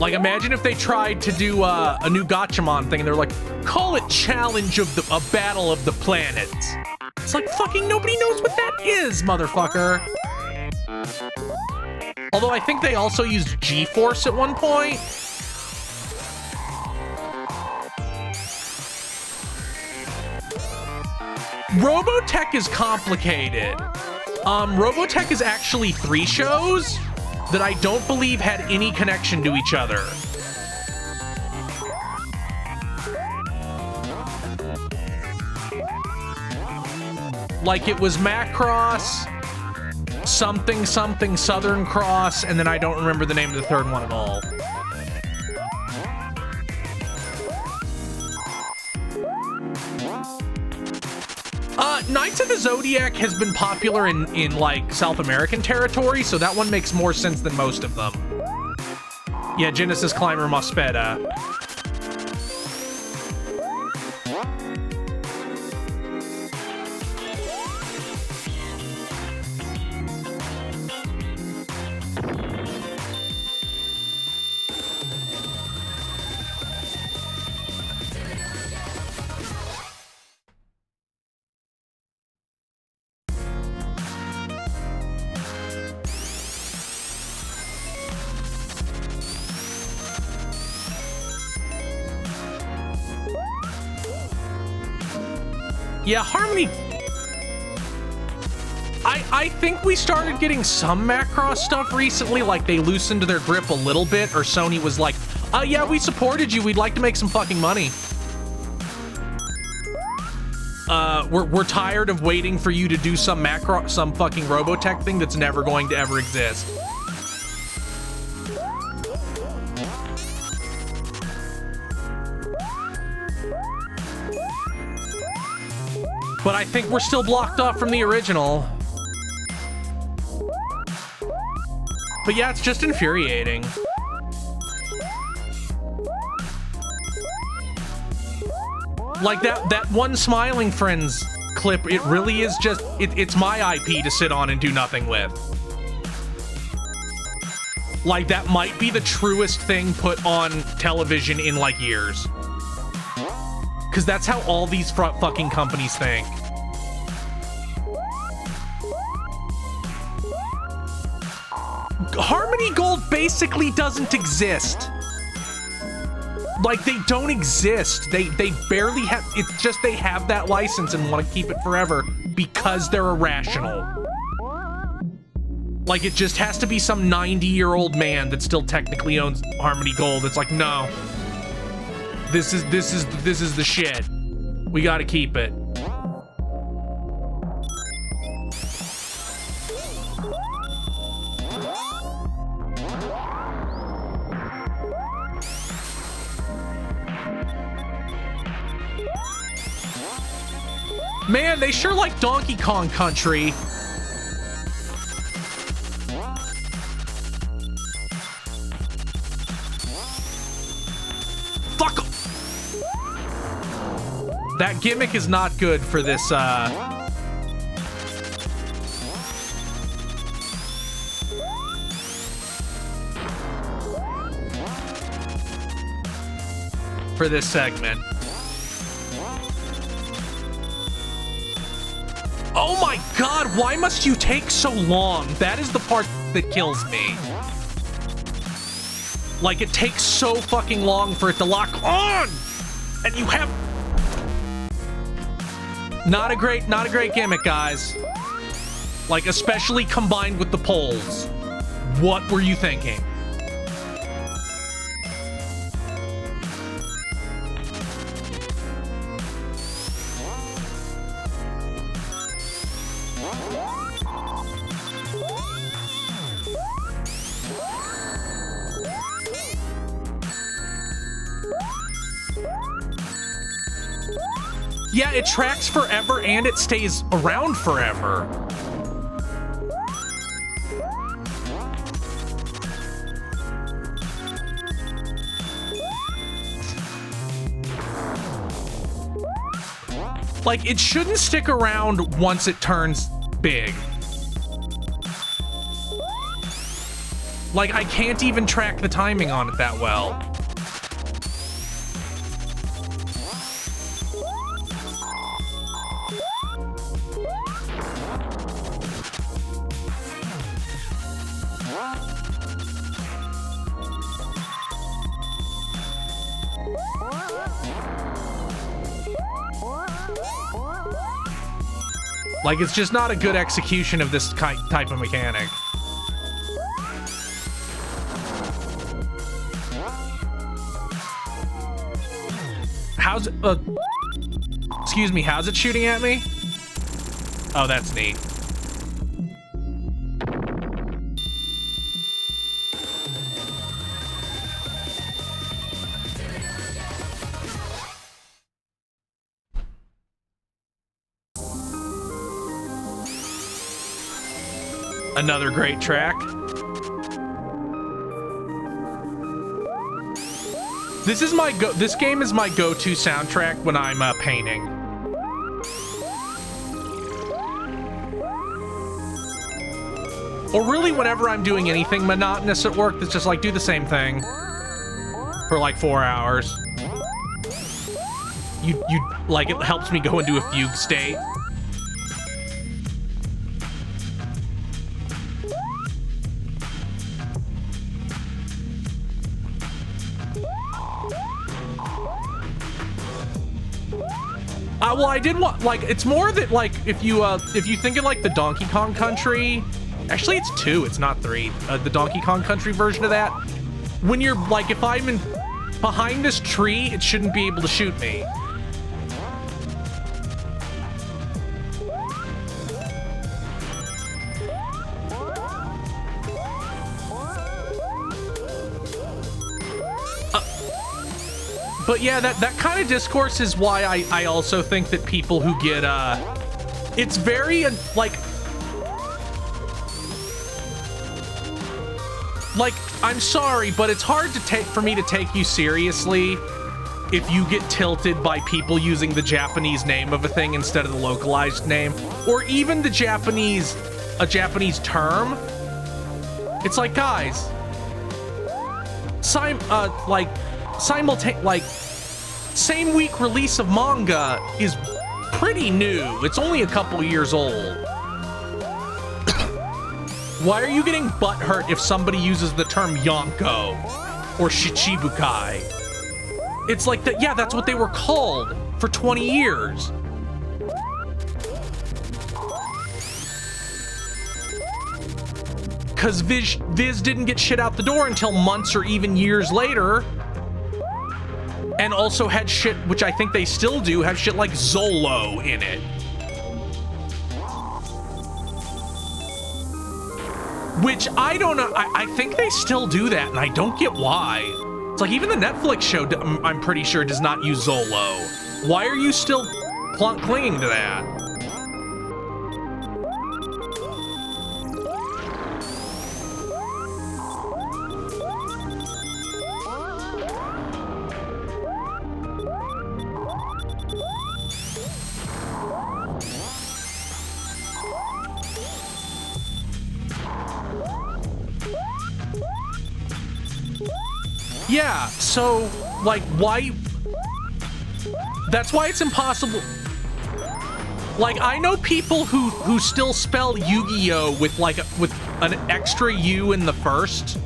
Like, imagine if they tried to do a new Gatchaman thing and they're like, call it Challenge of a Battle of the Planets. It's like, fucking nobody knows what that is, motherfucker. Although I think they also used G-Force at one point. Robotech is complicated. Robotech is actually 3 shows that I don't believe had any connection to each other. Like, it was Macross, something something Southern Cross, and then I don't remember the name of the third one at all. Knights of the Zodiac has been popular in like South American territory, so that one makes more sense than most of them. Yeah, Genesis Climber Mospeda. Yeah, Harmony... I think we started getting some Macross stuff recently, like they loosened their grip a little bit, or Sony was like, oh yeah, we supported you, we'd like to make some fucking money. We're tired of waiting for you to do some fucking Robotech thing that's never going to ever exist. But I think we're still blocked off from the original. But yeah, it's just infuriating. Like that one Smiling Friends clip, it really is just, it's my IP to sit on and do nothing with. Like, that might be the truest thing put on television in like years. Because that's how all these fucking companies think. Harmony Gold basically doesn't exist. Like, they don't exist. They barely have... It's just they have that license and want to keep it forever because they're irrational. Like, it just has to be some 90-year-old man that still technically owns Harmony Gold. It's like, no. This is the shit. We gotta keep it. Man, they sure like Donkey Kong Country. Fuck! That gimmick is not good for this, for this segment. Oh my god, why must you take so long? That is the part that kills me. Like, it takes so fucking long for it to lock on! And you have... Not a great gimmick, guys. Like, especially combined with the poles. What were you thinking? Yeah, it tracks forever and it stays around forever. Like, it shouldn't stick around once it turns big. Like, I can't even track the timing on it that well. Like, it's just not a good execution of this type of mechanic. How's it, excuse me, how's it shooting at me? Oh, that's neat. Another great track. This game is my go-to soundtrack when I'm painting. Or really whenever I'm doing anything monotonous at work that's just like do the same thing for like 4 hours. You like, it helps me go into a fugue state. Well, I did want, like, it's more that, like, if you think of, like, the Donkey Kong Country, actually, it's 2, it's not 3, the Donkey Kong Country version of that, when you're, like, if I'm behind this tree, it shouldn't be able to shoot me. But yeah, that kind of discourse is why I also think that people who get, it's very, like, I'm sorry, but it's hard to for me to take you seriously if you get tilted by people using the Japanese name of a thing instead of the localized name, or even a Japanese term. It's like, guys, same week release of manga is pretty new. It's only a couple years old. Why are you getting butthurt if somebody uses the term Yonko or Shichibukai? It's like that. Yeah, that's what they were called for 20 years. Because Viz didn't get shit out the door until months or even years later. And also had shit, which I think they still do, have shit like Zolo in it. Which I don't know, I think they still do that, and I don't get why. It's like even the Netflix show, I'm pretty sure, does not use Zolo. Why are you still clinging to that? Yeah, so, like, why? That's why it's impossible. Like, I know people who still spell Yu-Gi-Oh with with an extra U in the first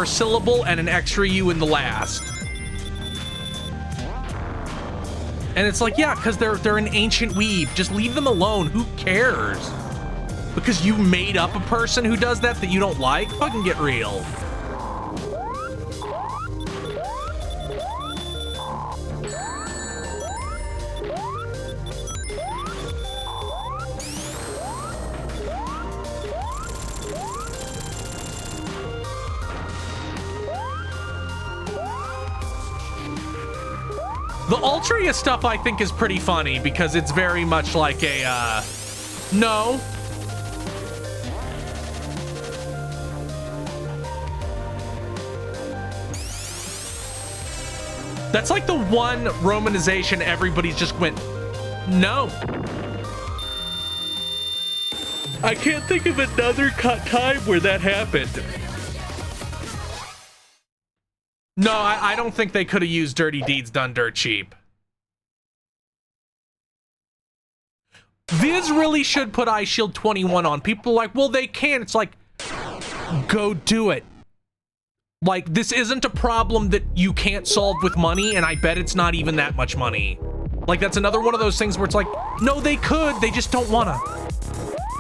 syllable and an extra U in the last. And it's like, yeah, because they're an ancient weeb. Just leave them alone. Who cares? Because you made up a person who does that you don't like? Fucking get real. The Altria stuff I think is pretty funny because it's very much like a, no. That's like the one romanization everybody's just went, no. I can't think of another time where that happened. No, I don't think they could have used Dirty Deeds Done Dirt Cheap. Viz really should put Eyeshield 21 on. People are like, well, they can. It's like, go do it. Like, this isn't a problem that you can't solve with money, and I bet it's not even that much money. Like, that's another one of those things where it's like, no, they could, they just don't wanna.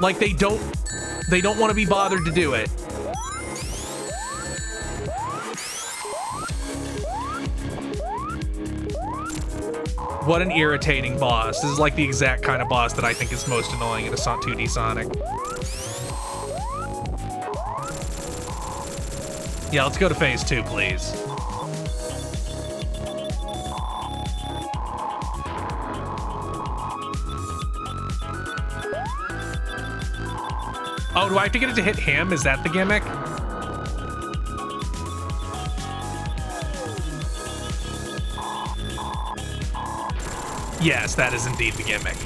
Like, they don't want to be bothered to do it. What an irritating boss. This is like the exact kind of boss that I think is most annoying in a 2D Sonic. Yeah, let's go to phase 2, please. Oh, do I have to get it to hit him? Is that the gimmick? Yes, that is indeed the gimmick.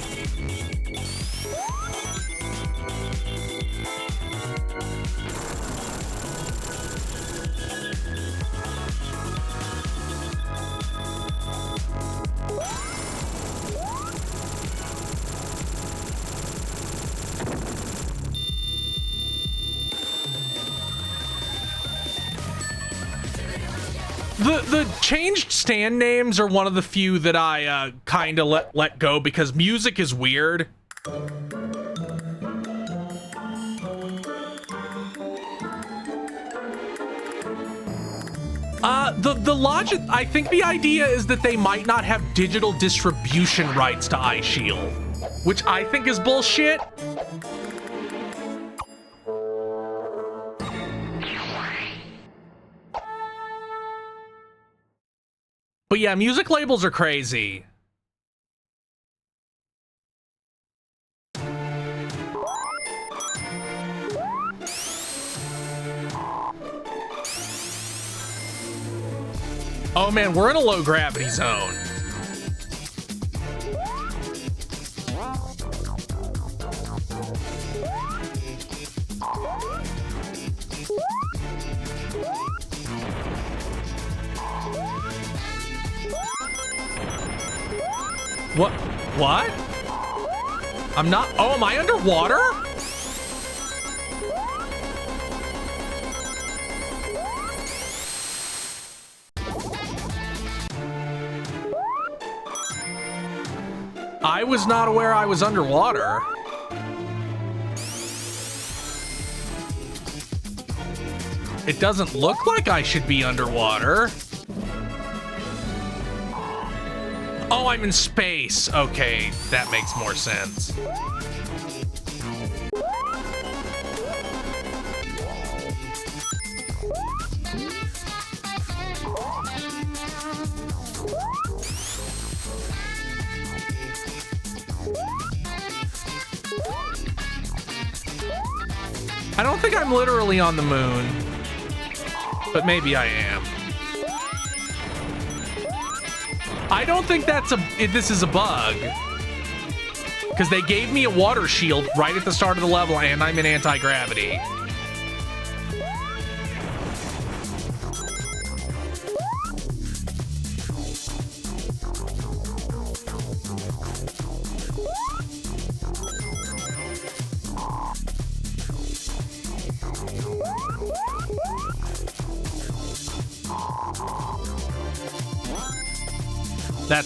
The changed stand names are one of the few that I kind of let go because music is weird. The logic, I think the idea is that they might not have digital distribution rights to Eyeshield, which I think is bullshit. But yeah, music labels are crazy. Oh man, we're in a low gravity zone. What? I'm not. Oh, am I underwater? I was not aware I was underwater. It doesn't look like I should be underwater. Oh, I'm in space. Okay, that makes more sense. I don't think I'm literally on the moon, but maybe I am. I don't think this is a bug, because they gave me a water shield right at the start of the level and I'm in anti-gravity.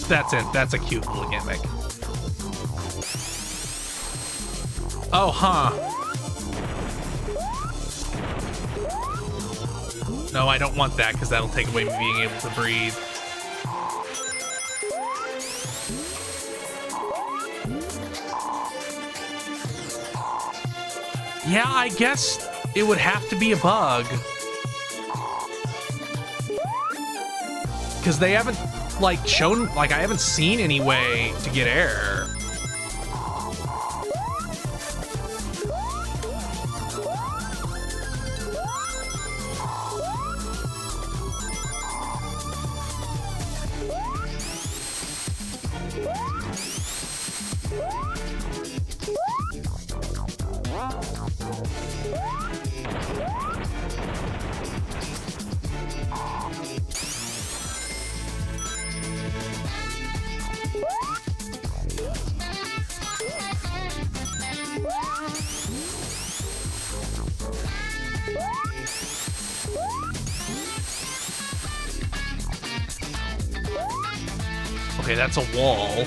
That's it. That's a cute little gimmick. Oh, huh. No, I don't want that because that'll take away me being able to breathe. Yeah, I guess it would have to be a bug. Because they haven't, like, shown, like, I haven't seen any way to get air. Okay, that's a wall.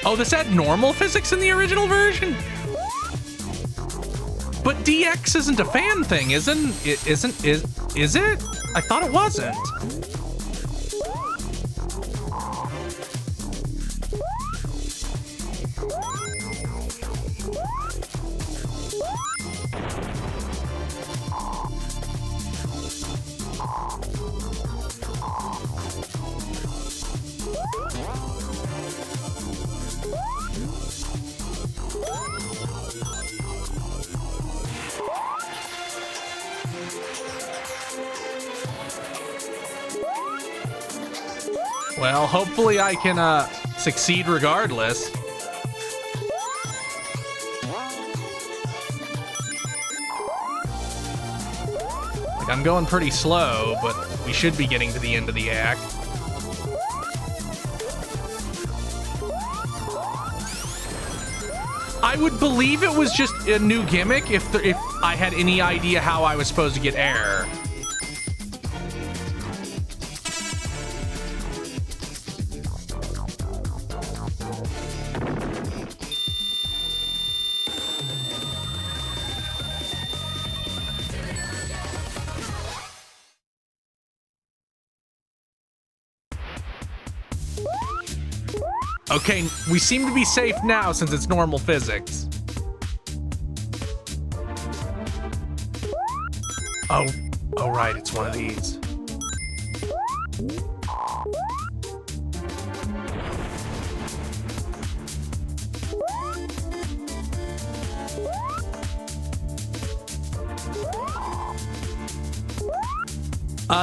Oh, this had normal physics in the original version? But DX isn't a fan thing, is it? I thought it wasn't. Well, hopefully I can succeed regardless. Like, I'm going pretty slow, but we should be getting to the end of the act. I would believe it was just a new gimmick if I had any idea how I was supposed to get air. Okay, we seem to be safe now since it's normal physics. Oh, right, it's one of these.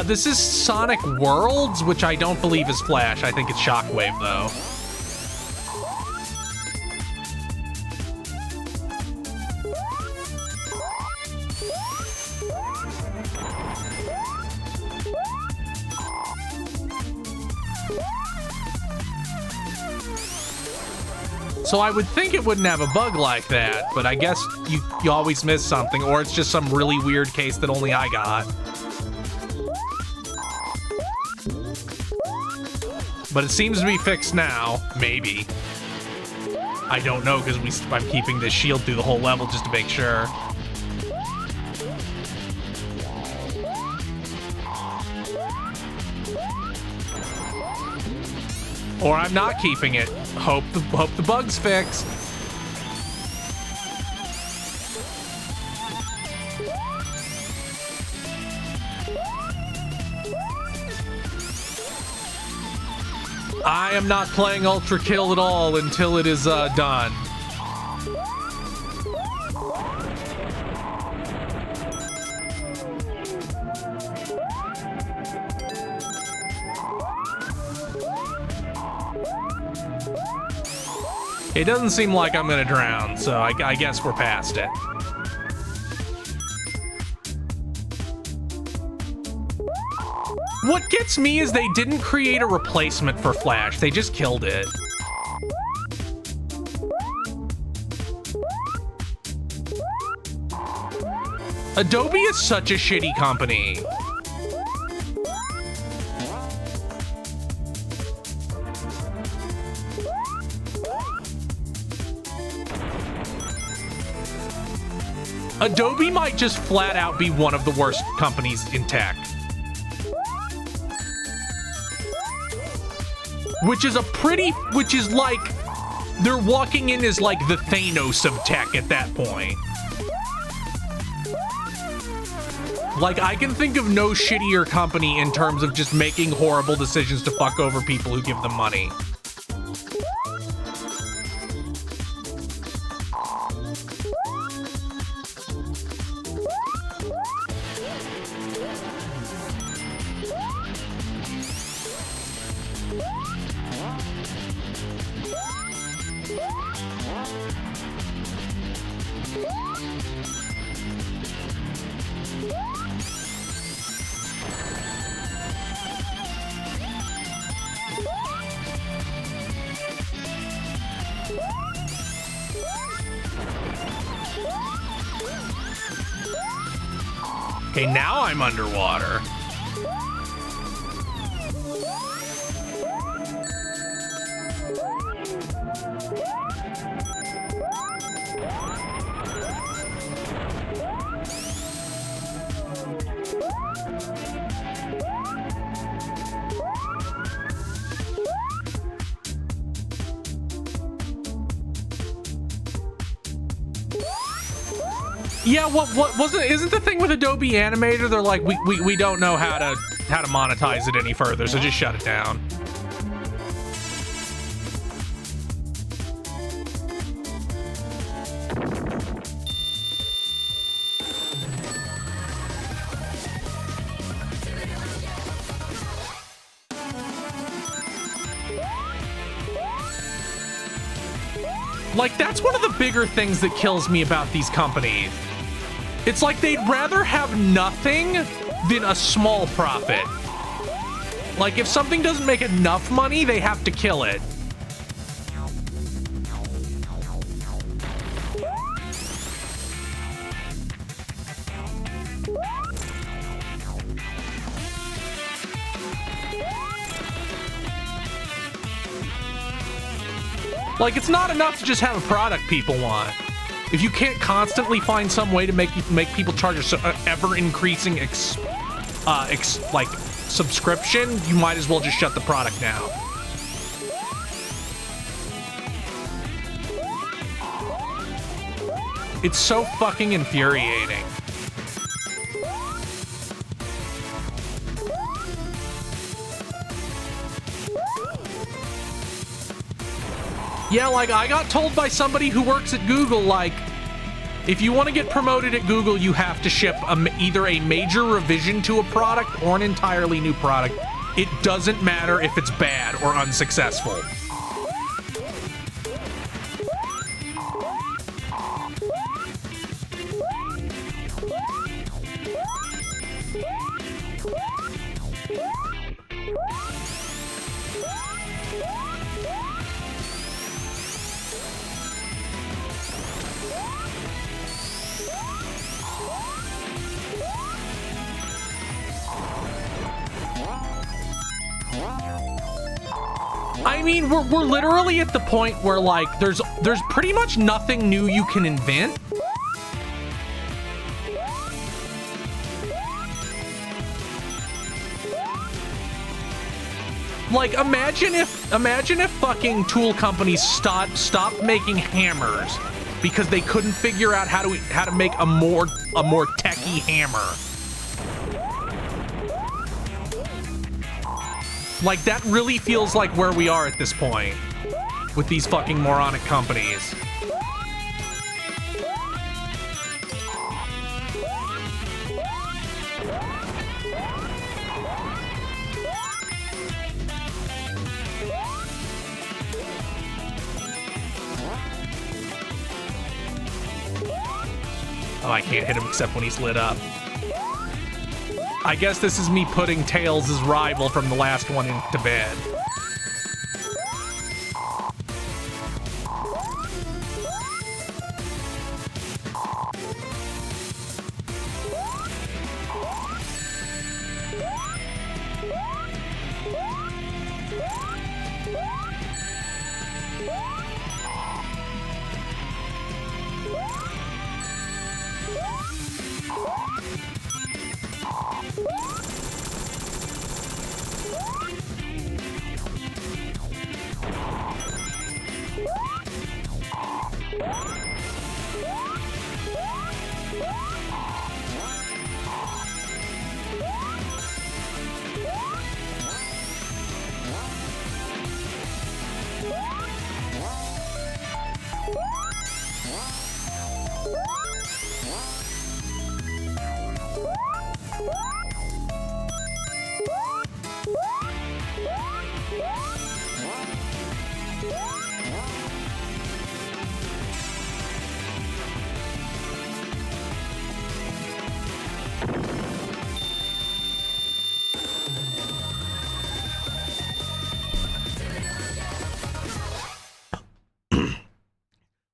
This is Sonic Worlds, which I don't believe is Flash. I think it's Shockwave, though. So I would think it wouldn't have a bug like that, but I guess you always miss something, or it's just some really weird case that only I got. But it seems to be fixed now. Maybe. I don't know, because I'm keeping this shield through the whole level just to make sure. Or I'm not keeping it. Hope the bug's fixed. I am not playing Ultra Kill at all until it is done. It doesn't seem like I'm gonna drown, so I guess we're past it. What gets me is they didn't create a replacement for Flash. They just killed it. Adobe is such a shitty company. Adobe might just flat out be one of the worst companies in tech. Which is like, they're walking in as like the Thanos of tech at that point. Like, I can think of no shittier company in terms of just making horrible decisions to fuck over people who give them money. Okay, now I'm underwater. Yeah, isn't the thing with Adobe Animator, they're like, we don't know how to monetize it any further, so just shut it down. Like, that's one of the bigger things that kills me about these companies. It's like they'd rather have nothing than a small profit. Like, if something doesn't make enough money, they have to kill it. Like, it's not enough to just have a product people want. If you can't constantly find some way to make people charge a ever-increasing like subscription, you might as well just shut the product down. It's so fucking infuriating. Yeah, like, I got told by somebody who works at Google, like, if you want to get promoted at Google, you have to ship either a major revision to a product or an entirely new product. It doesn't matter if it's bad or unsuccessful. I mean, we're literally at the point where, like, there's pretty much nothing new you can invent. Like, imagine if fucking tool companies stopped making hammers because they couldn't figure out how to make a more techie hammer. Like, that really feels like where we are at this point with these fucking moronic companies. Oh, I can't hit him except when he's lit up. I guess this is me putting Tails' rival from the last one into bed.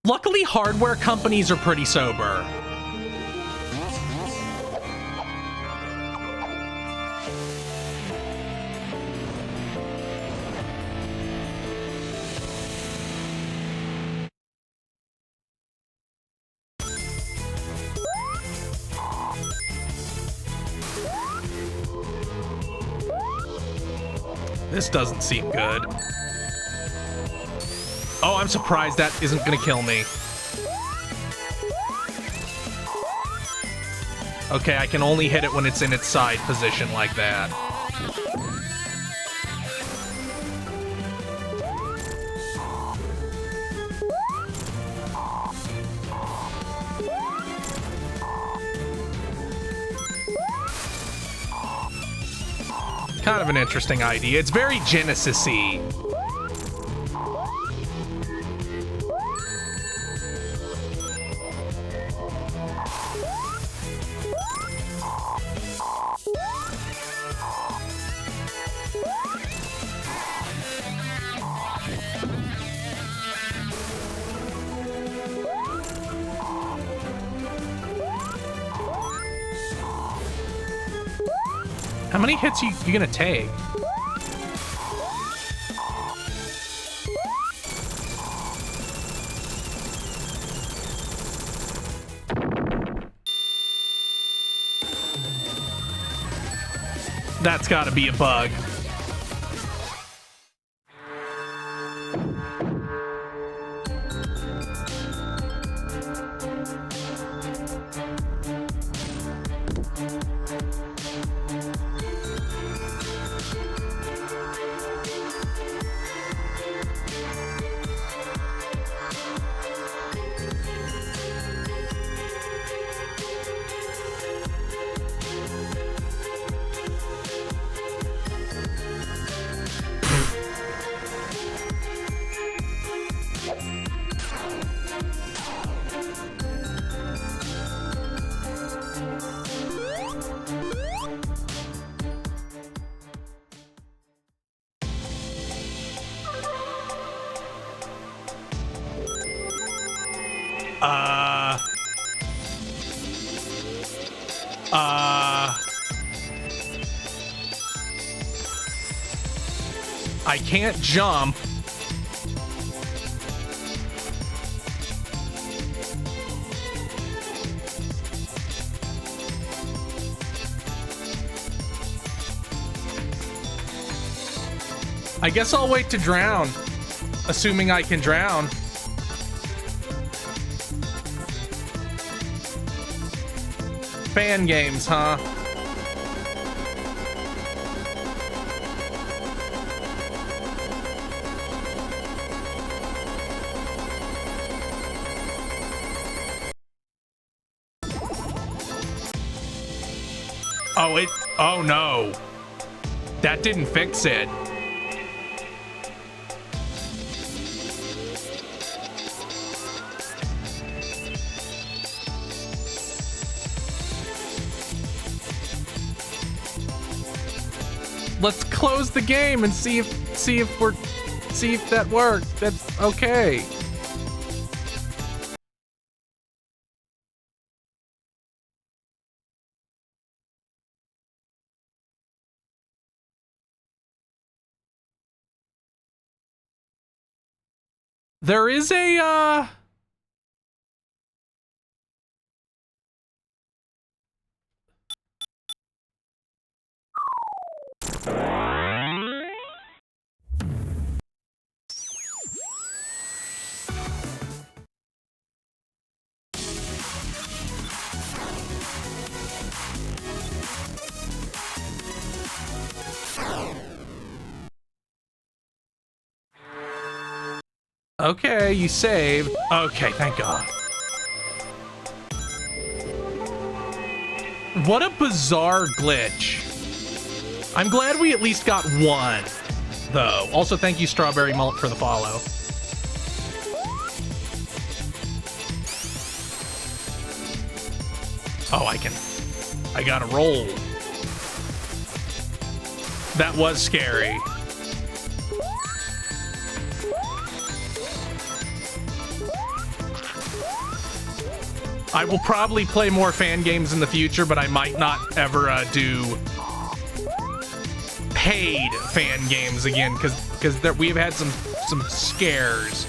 Luckily, hardware companies are pretty sober. This doesn't seem good. Oh, I'm surprised that isn't gonna kill me. Okay, I can only hit it when it's in its side position like that. Kind of an interesting idea. It's very Genesis-y. How many hits you gonna take? That's gotta be a bug. I can't jump. I guess I'll wait to drown, assuming I can drown. Fan games, huh? Oh no. That didn't fix it. Let's close the game and see if that worked. That's okay. There is a Okay, you saved. Okay, thank God. What a bizarre glitch. I'm glad we at least got one, though. Also, thank you, Strawberry Mullet, for the follow. Oh, I gotta roll. That was scary. I will probably play more fan games in the future, but I might not ever do paid fan games again, because we've had some scares.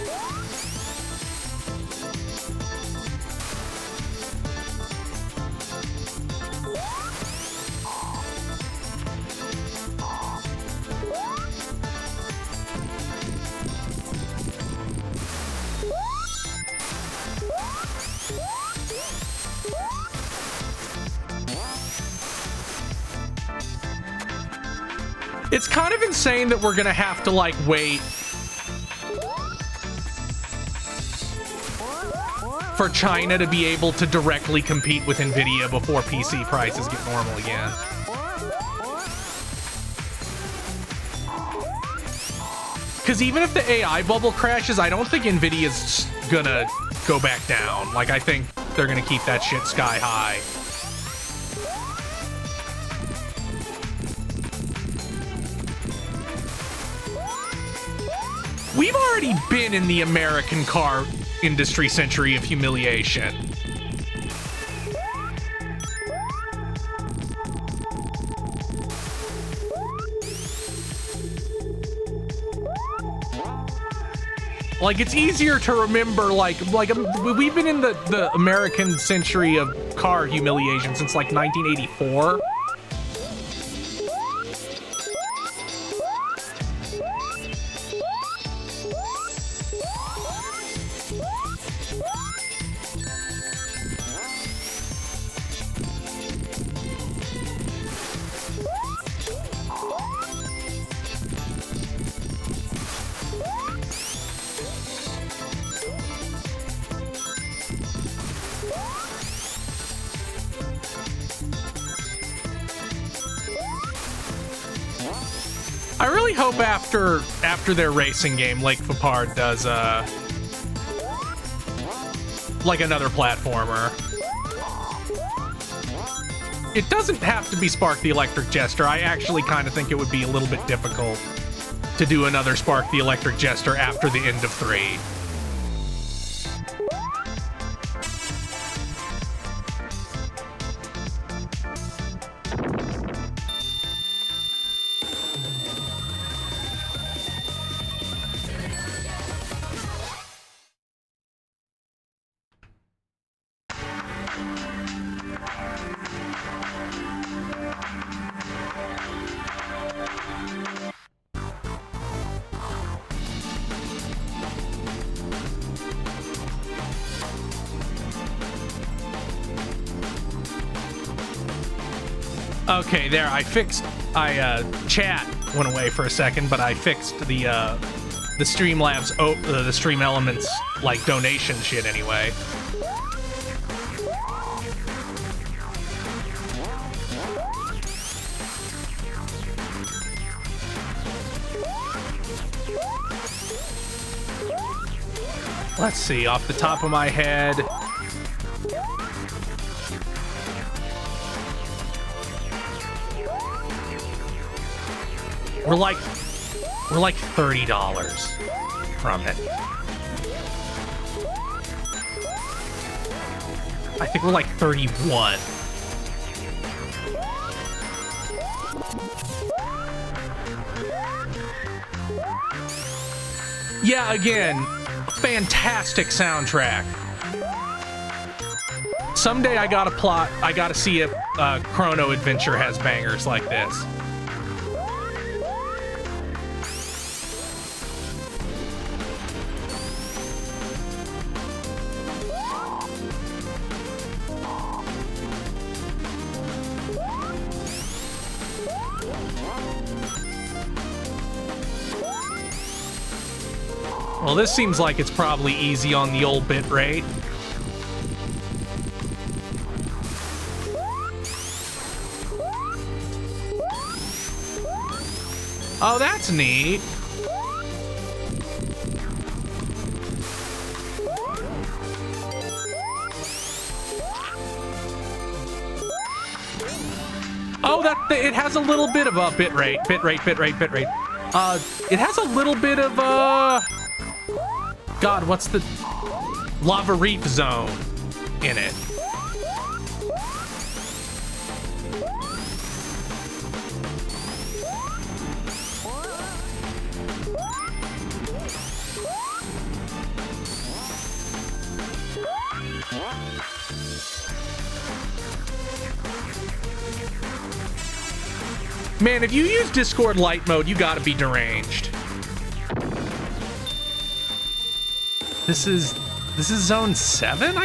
It's kind of insane that we're gonna have to, like, wait for China to be able to directly compete with Nvidia before PC prices get normal again. Because even if the AI bubble crashes, I don't think Nvidia's gonna go back down. Like, I think they're gonna keep that shit sky high. We've already been in the American car industry century of humiliation. Like, it's easier to remember, like we've been in the American century of car humiliation since, like, 1984. I really hope after their racing game, Lake Fapard does like another platformer. It doesn't have to be Spark the Electric Jester. I actually kind of think it would be a little bit difficult to do another Spark the Electric Jester after the end of 3. Okay, there. Chat went away for a second, but I fixed the Streamlabs, the Stream Elements, like, donation shit anyway. Let's see, off the top of my head. We're like $30 from it. I think we're like 31. Yeah, again, fantastic soundtrack. Someday I gotta see if Chrono Adventure has bangers like this. Well, this seems like it's probably easy on the old bit rate. Oh, that's neat. Oh, it has a little bit of a bitrate. It has a little bit of God, what's the Lava Reef Zone in it? Man, if you use Discord light mode, you gotta be deranged. This is zone 7,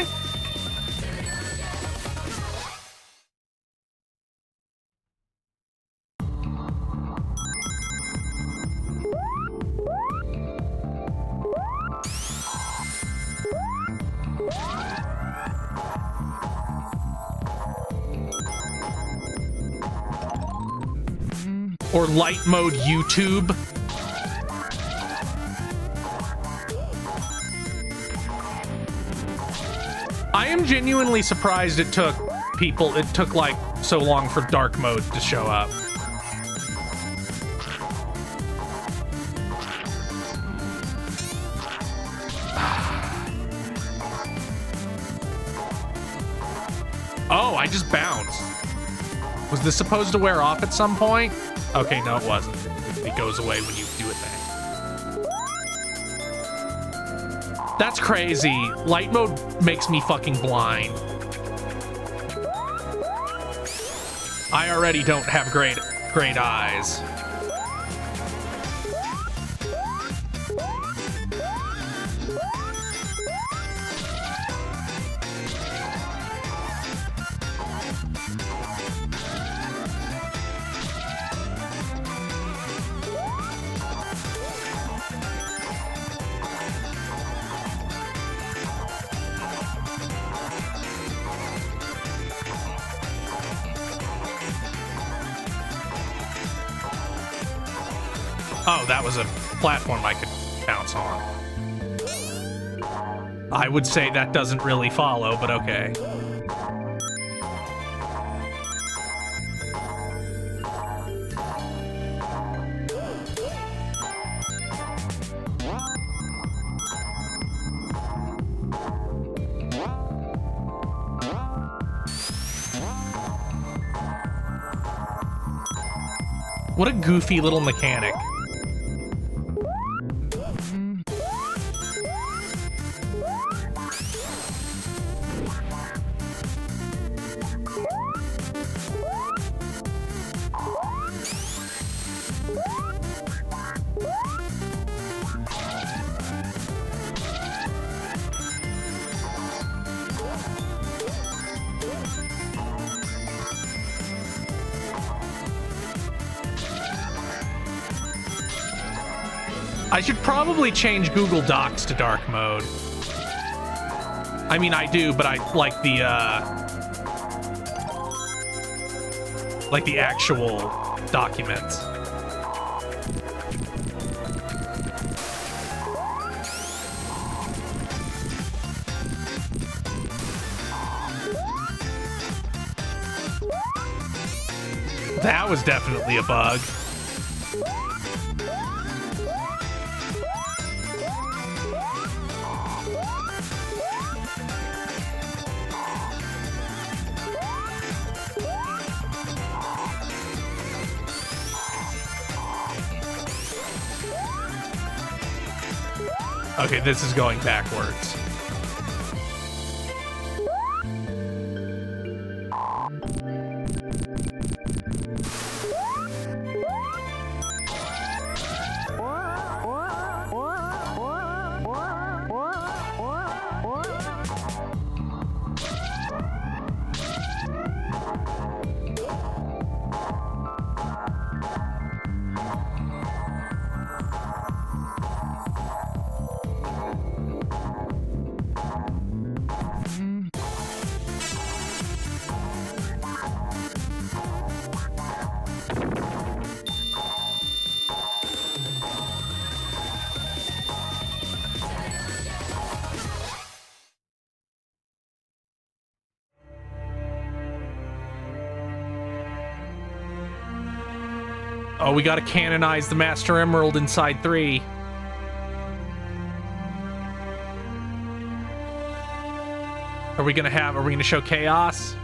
or light mode YouTube. I am genuinely surprised it took like so long for dark mode to show up. Oh, I just bounced. Was this supposed to wear off at some point? Okay, no, it wasn't. It goes away when you do a thing. That's crazy. Light mode makes me fucking blind. I already don't have great eyes. Oh, that was a platform I could bounce on. I would say that doesn't really follow, but okay. What a goofy little mechanic. I should probably change Google Docs to dark mode. I mean, I do, but I like the actual documents. That was definitely a bug. Okay, this is going backwards. Oh, we gotta canonize the Master Emerald inside 3. Are we gonna show chaos?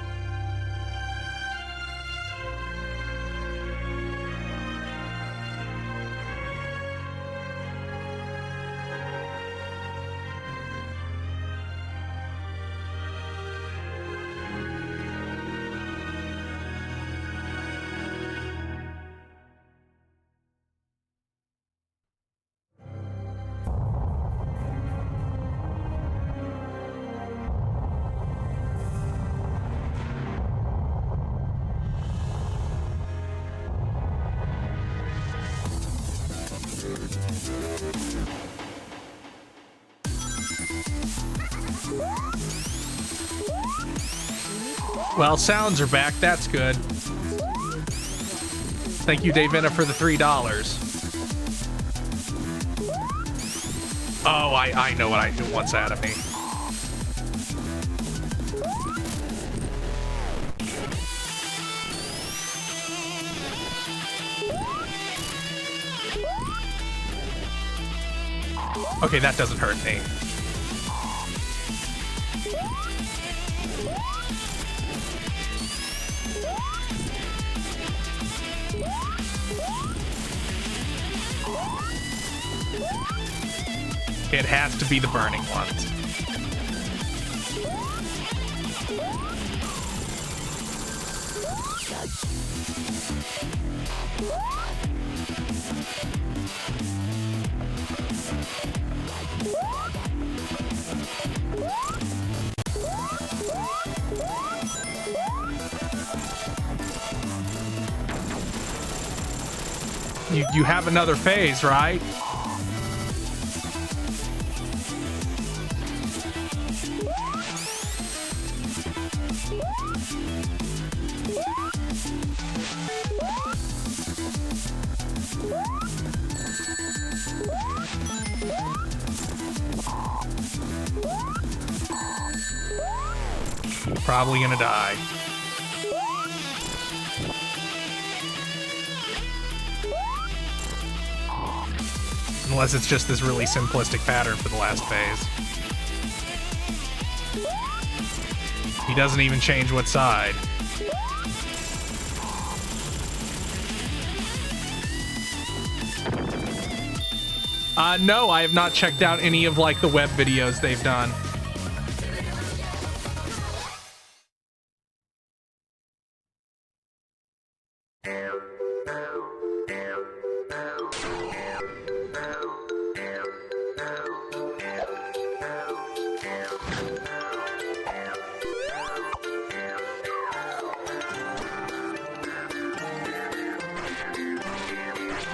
Well, sounds are back. That's good. Thank you, Davina, for the $3. Oh, I know what it wants out of me. Okay, that doesn't hurt me. It has to be the burning ones. You have another phase, right? Probably gonna die. Unless it's just this really simplistic pattern for the last phase. He doesn't even change what side. No, I have not checked out any of like the web videos they've done.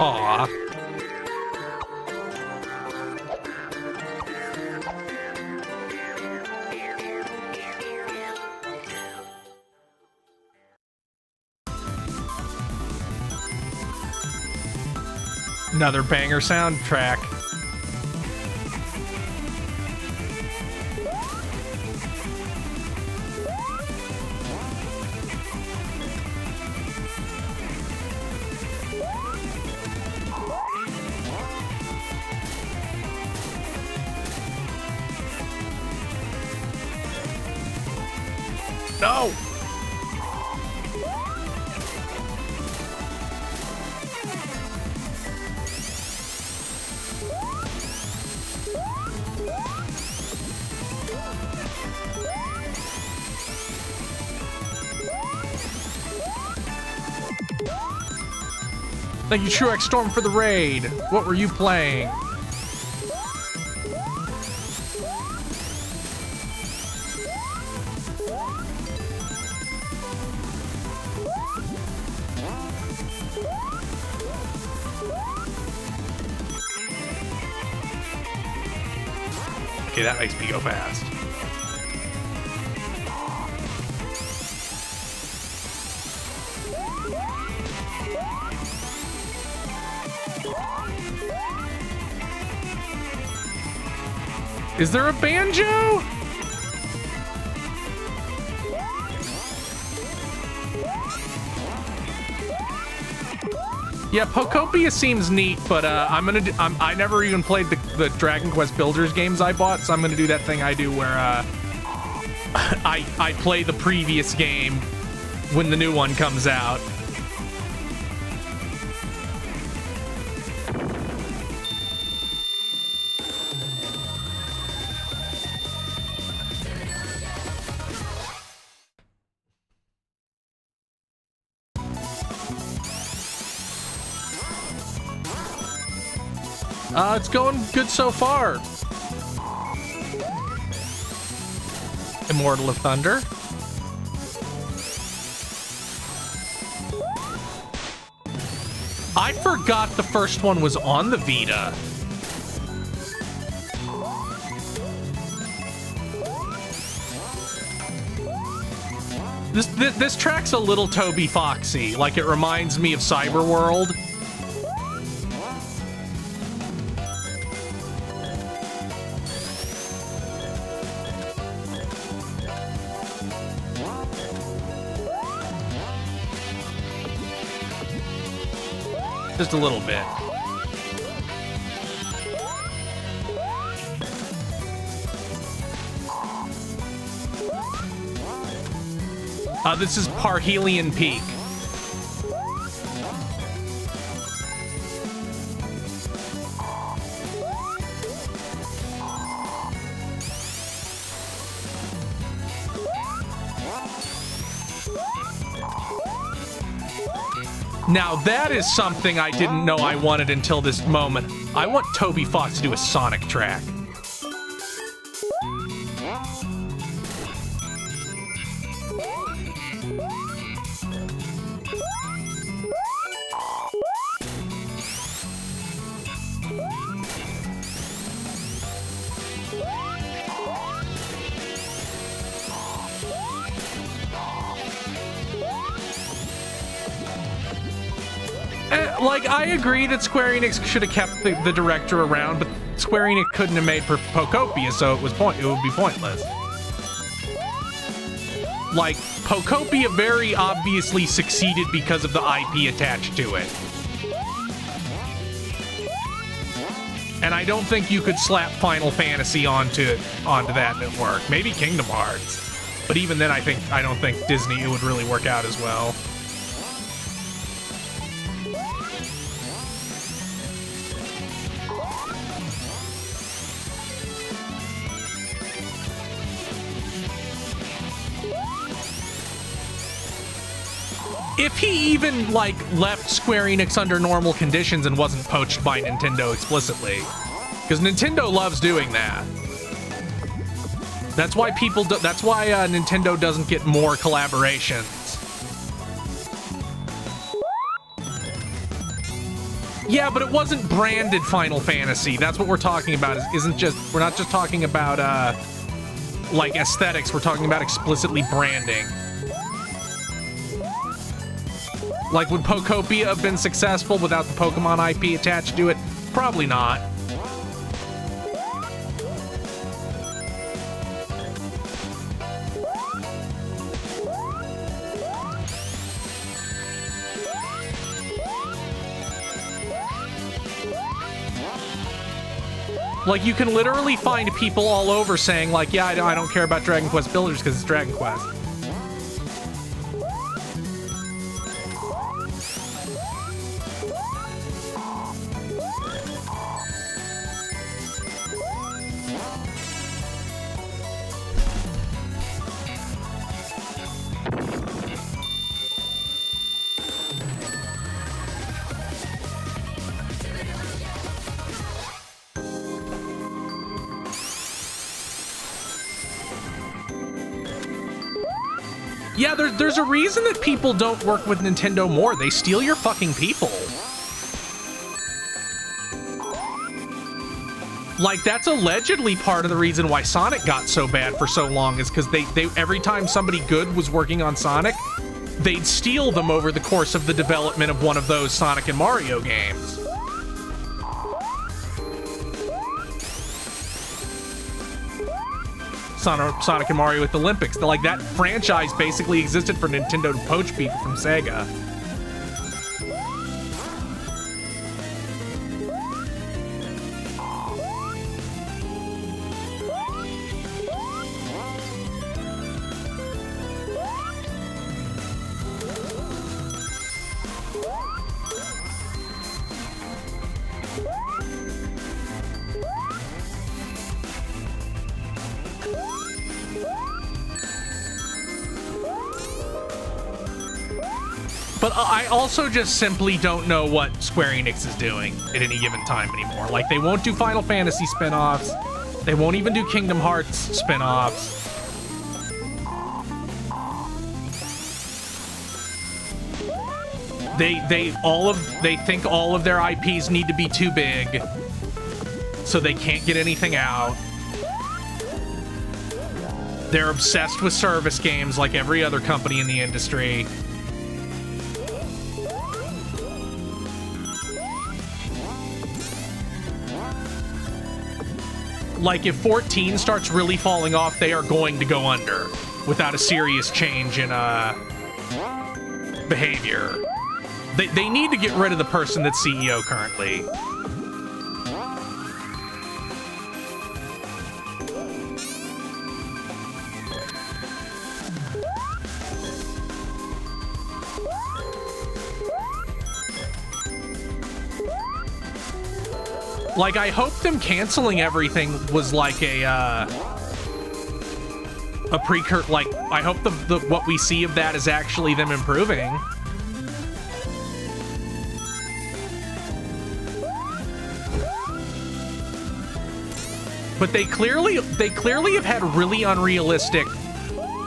Aw. Another banger soundtrack. No! Thank you, Truex Storm, for the raid. What were you playing? Okay, that makes me go fast. Is there a banjo? Yeah, Pokopia seems neat, but I never even played the Dragon Quest Builders games I bought, so I'm gonna do that thing I do where I play the previous game when the new one comes out. It's going good so far. Immortal of Thunder. I forgot the first one was on the Vita. This track's a little Toby Foxy. Like, it reminds me of Cyberworld. Just a little bit. This is Parhelion Peak. Now that is something I didn't know I wanted until this moment. I want Toby Fox to do a Sonic track. Like, I agree that Square Enix should have kept the director around, but Square Enix couldn't have made Pokopia, so it would be pointless. Like, Pokopia very obviously succeeded because of the IP attached to it. And I don't think you could slap Final Fantasy onto that and it work. Maybe Kingdom Hearts. But even then, I don't think Disney, it would really work out as well. If he even, like, left Square Enix under normal conditions and wasn't poached by Nintendo explicitly. Because Nintendo loves doing that. That's why Nintendo doesn't get more collaborations. Yeah, but it wasn't branded Final Fantasy. That's what we're talking about. We're not just talking about, like, aesthetics. We're talking about explicitly branding. Like, would Pokopia have been successful without the Pokemon IP attached to it? Probably not. Like, you can literally find people all over saying, like, yeah, I don't care about Dragon Quest Builders because it's Dragon Quest. Yeah, there's a reason that people don't work with Nintendo more. They steal your fucking people. Like, that's allegedly part of the reason why Sonic got so bad for so long, is because they every time somebody good was working on Sonic, they'd steal them over the course of the development of one of those Sonic and Mario games. Sonic and Mario with Olympics. Like, that franchise basically existed for Nintendo to poach people from Sega. But I also just simply don't know what Square Enix is doing at any given time anymore. Like, they won't do Final Fantasy spin-offs. They won't even do Kingdom Hearts spin-offs. They think all of their IPs need to be too big, so they can't get anything out. They're obsessed with service games like every other company in the industry. Like, if 14 starts really falling off, they are going to go under without a serious change in behavior. They need to get rid of the person that's CEO currently. Like, I hope them canceling everything was like a precursor. Like, I hope the what we see of that is actually them improving. But they clearly have had really unrealistic.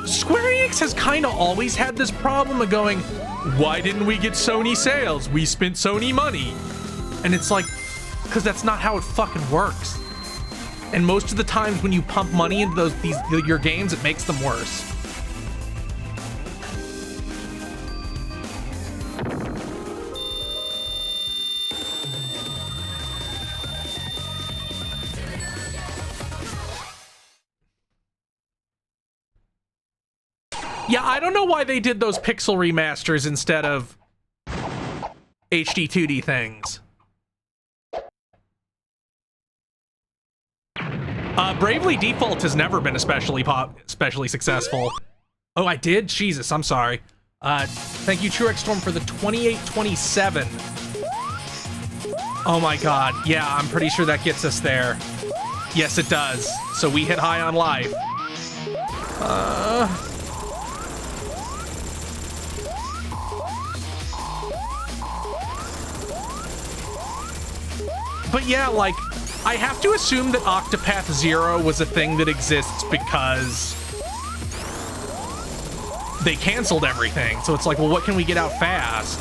Square Enix has kind of always had this problem of going, why didn't we get Sony sales? We spent Sony money. And it's like, because that's not how it fucking works. And most of the times when you pump money into your games, it makes them worse. Yeah, I don't know why they did those pixel remasters instead of HD 2D things. Bravely Default has never been especially successful. Oh, I did? Jesus, I'm sorry. Thank you, Truex Storm, for the 2827. Oh my god. Yeah, I'm pretty sure that gets us there. Yes, it does. So we hit high on life. But yeah, like, I have to assume that Octopath Zero was a thing that exists because they canceled everything. So it's like, well, what can we get out fast?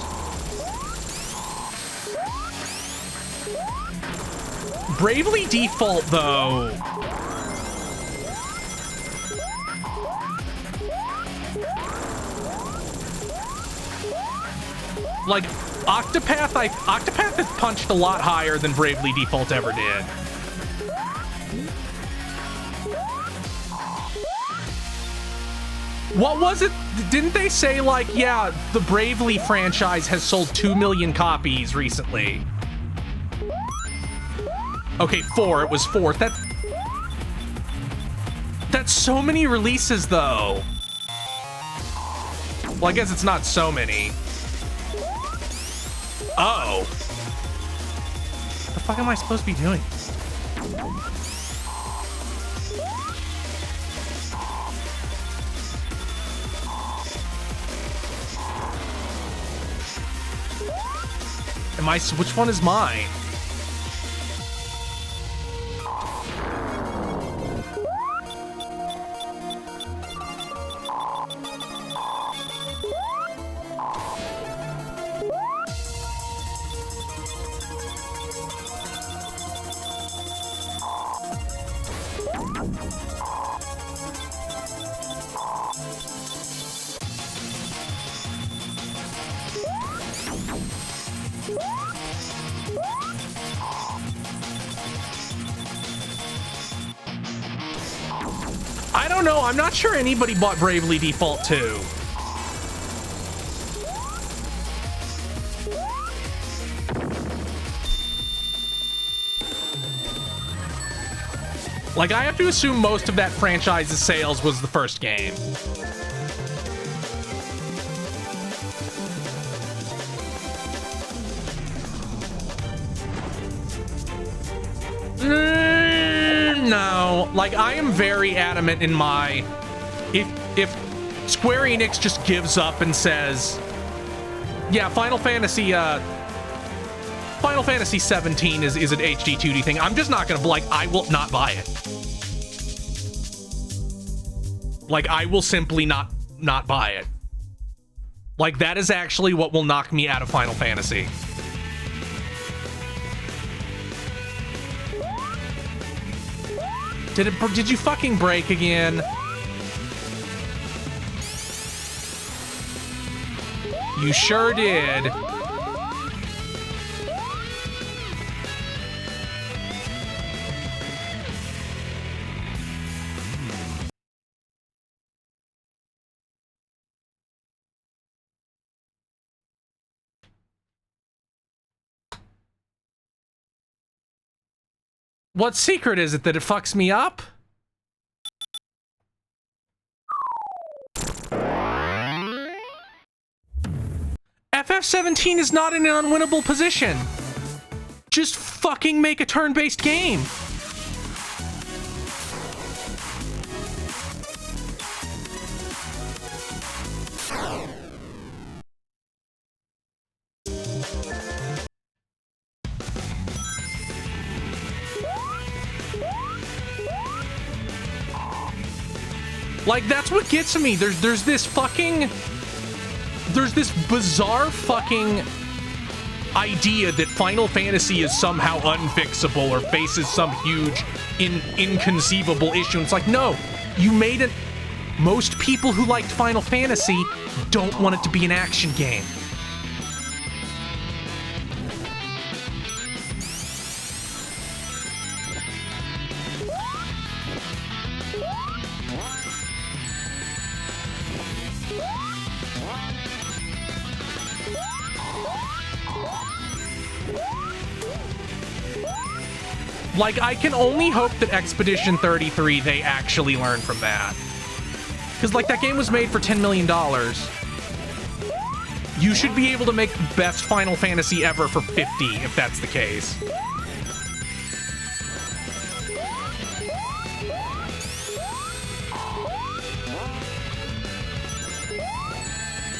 Bravely Default, though. Like, Octopath has punched a lot higher than Bravely Default ever did. What was it? Didn't they say, like, yeah, the Bravely franchise has sold 2 million copies recently? Okay, 4. It was 4. That's so many releases, though. Well, I guess it's not so many. Oh. What the fuck am I supposed to be doing? Which one is mine? I don't know. I'm not sure anybody bought Bravely Default 2. Like, I have to assume most of that franchise's sales was the first game. No, like, I am very adamant in my, if Square Enix just gives up and says, yeah, Final Fantasy 17 is an HD 2D thing, I'm just not gonna, like, I will not buy it. Like, I will simply not buy it. Like, that is actually what will knock me out of Final Fantasy. Did you fucking break again? You sure did. What secret is it that it fucks me up? FF17 is not in an unwinnable position. Just fucking make a turn-based game. Like, that's what gets me. There's this bizarre fucking idea that Final Fantasy is somehow unfixable or faces some huge inconceivable issue. It's like, no, you made it. Most people who liked Final Fantasy don't want it to be an action game. Like, I can only hope that Expedition 33, they actually learn from that. Because, like, that game was made for $10 million. You should be able to make best Final Fantasy ever for 50, if that's the case.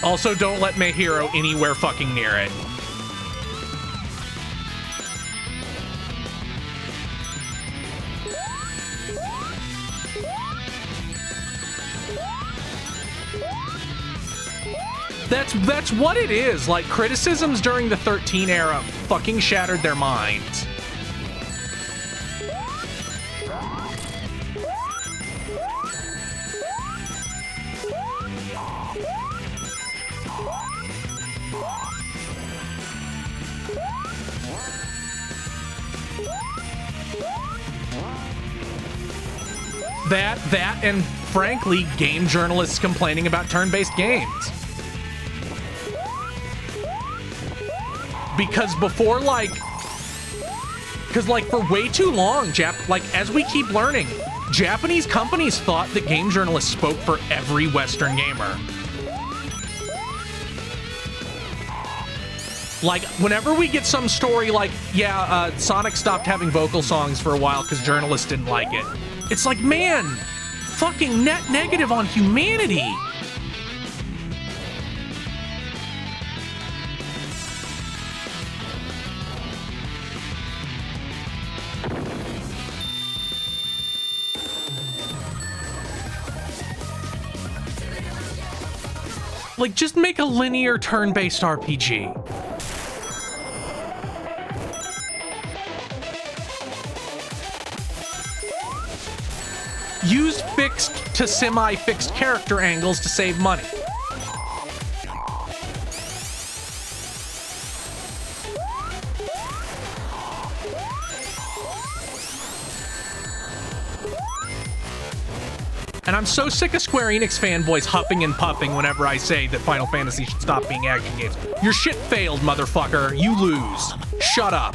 Also, don't let Mayhero anywhere fucking near it. That's what it is. Like, criticisms during the 13 era fucking shattered their minds. That and frankly, game journalists complaining about turn-based games. Because before, like, for way too long, as we keep learning, Japanese companies thought that game journalists spoke for every Western gamer. Like, whenever we get some story like, yeah, Sonic stopped having vocal songs for a while because journalists didn't like it. It's like, man, fucking net negative on humanity. Like, just make a linear turn-based RPG. Use fixed to semi-fixed character angles to save money. And I'm so sick of Square Enix fanboys huffing and puffing whenever I say that Final Fantasy should stop being action games. Your shit failed, motherfucker. You lose. Shut up.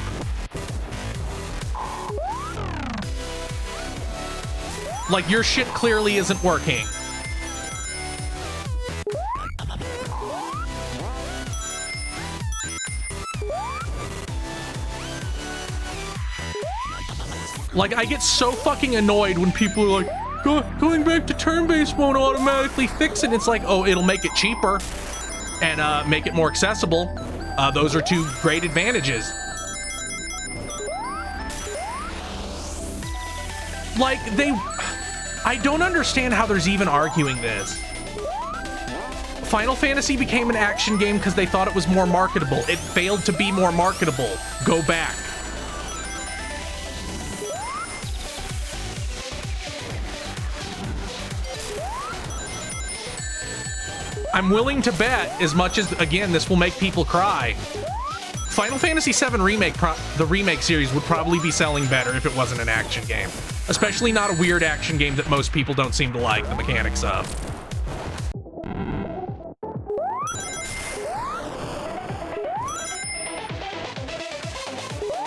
Like, your shit clearly isn't working. Like, I get so fucking annoyed when people are like, going back to turn-based won't automatically fix it. It's like, oh, it'll make it cheaper and make it more accessible. Those are two great advantages. Like, I don't understand how there's even arguing this. Final Fantasy became an action game because they thought it was more marketable. It failed to be more marketable. Go back. I'm willing to bet, as much as, again, this will make people cry, Final Fantasy VII Remake, the remake series, would probably be selling better if it wasn't an action game. Especially not a weird action game that most people don't seem to like the mechanics of.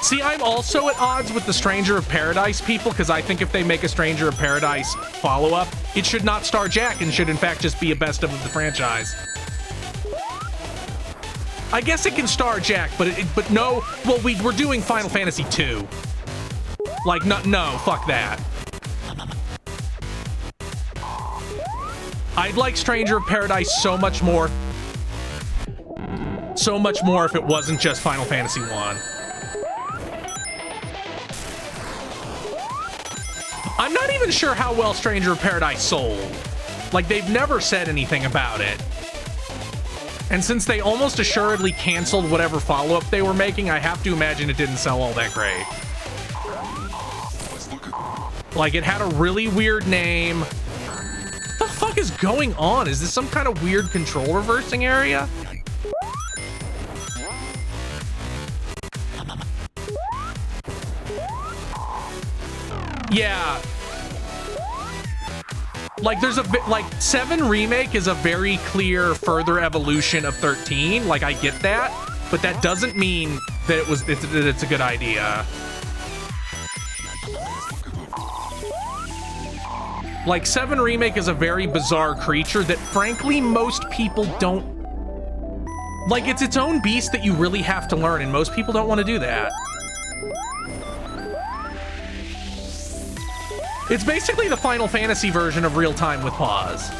See, I'm also at odds with the Stranger of Paradise people, because I think if they make a Stranger of Paradise follow-up, it should not star Jack and should in fact just be a best of the franchise. I guess it can star Jack, but no, well, we're doing Final Fantasy II. Like, no, fuck that. I'd like Stranger of Paradise so much more if it wasn't just Final Fantasy I. I'm not even sure how well Stranger of Paradise sold. Like, they've never said anything about it. And since they almost assuredly canceled whatever follow-up they were making, I have to imagine it didn't sell all that great. Like, it had a really weird name. What the fuck is going on? Is this some kind of weird control reversing area? Yeah. Like, there's like 7 Remake is a very clear further evolution of 13. Like, I get that, but that doesn't mean that it's a good idea. Like, 7 Remake is a very bizarre creature that, frankly, most people don't... Like, it's its own beast that you really have to learn, and most people don't want to do that. It's basically the Final Fantasy version of Real Time with Pause.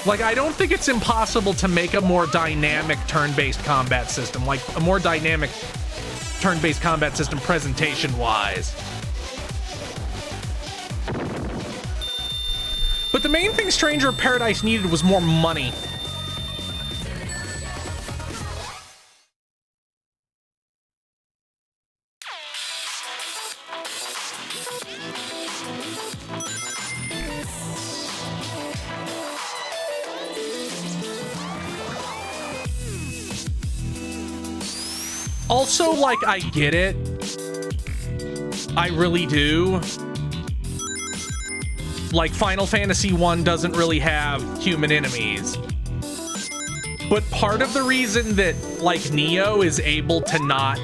Like, I don't think it's impossible to make a more dynamic turn-based combat system, like a more dynamic turn-based combat system presentation-wise. But the main thing Stranger of Paradise needed was more money. Also, like, I get it. I really do. Like, Final Fantasy 1 doesn't really have human enemies. But part of the reason that, like, Neo is able to not...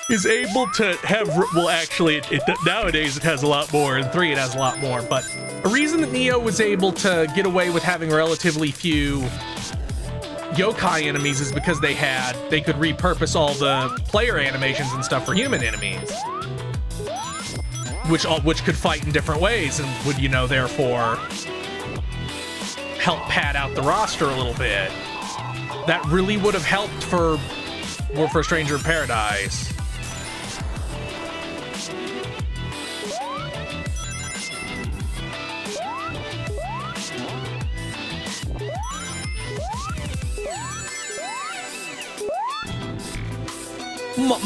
is able to have... Well, actually, nowadays it has a lot more. In 3, it has a lot more. But a reason that Neo was able to get away with having relatively few yokai enemies is because they could repurpose all the player animations and stuff for human enemies. Which could fight in different ways and would, you know, therefore... help pad out the roster a little bit. That really would have helped for Stranger in Paradise.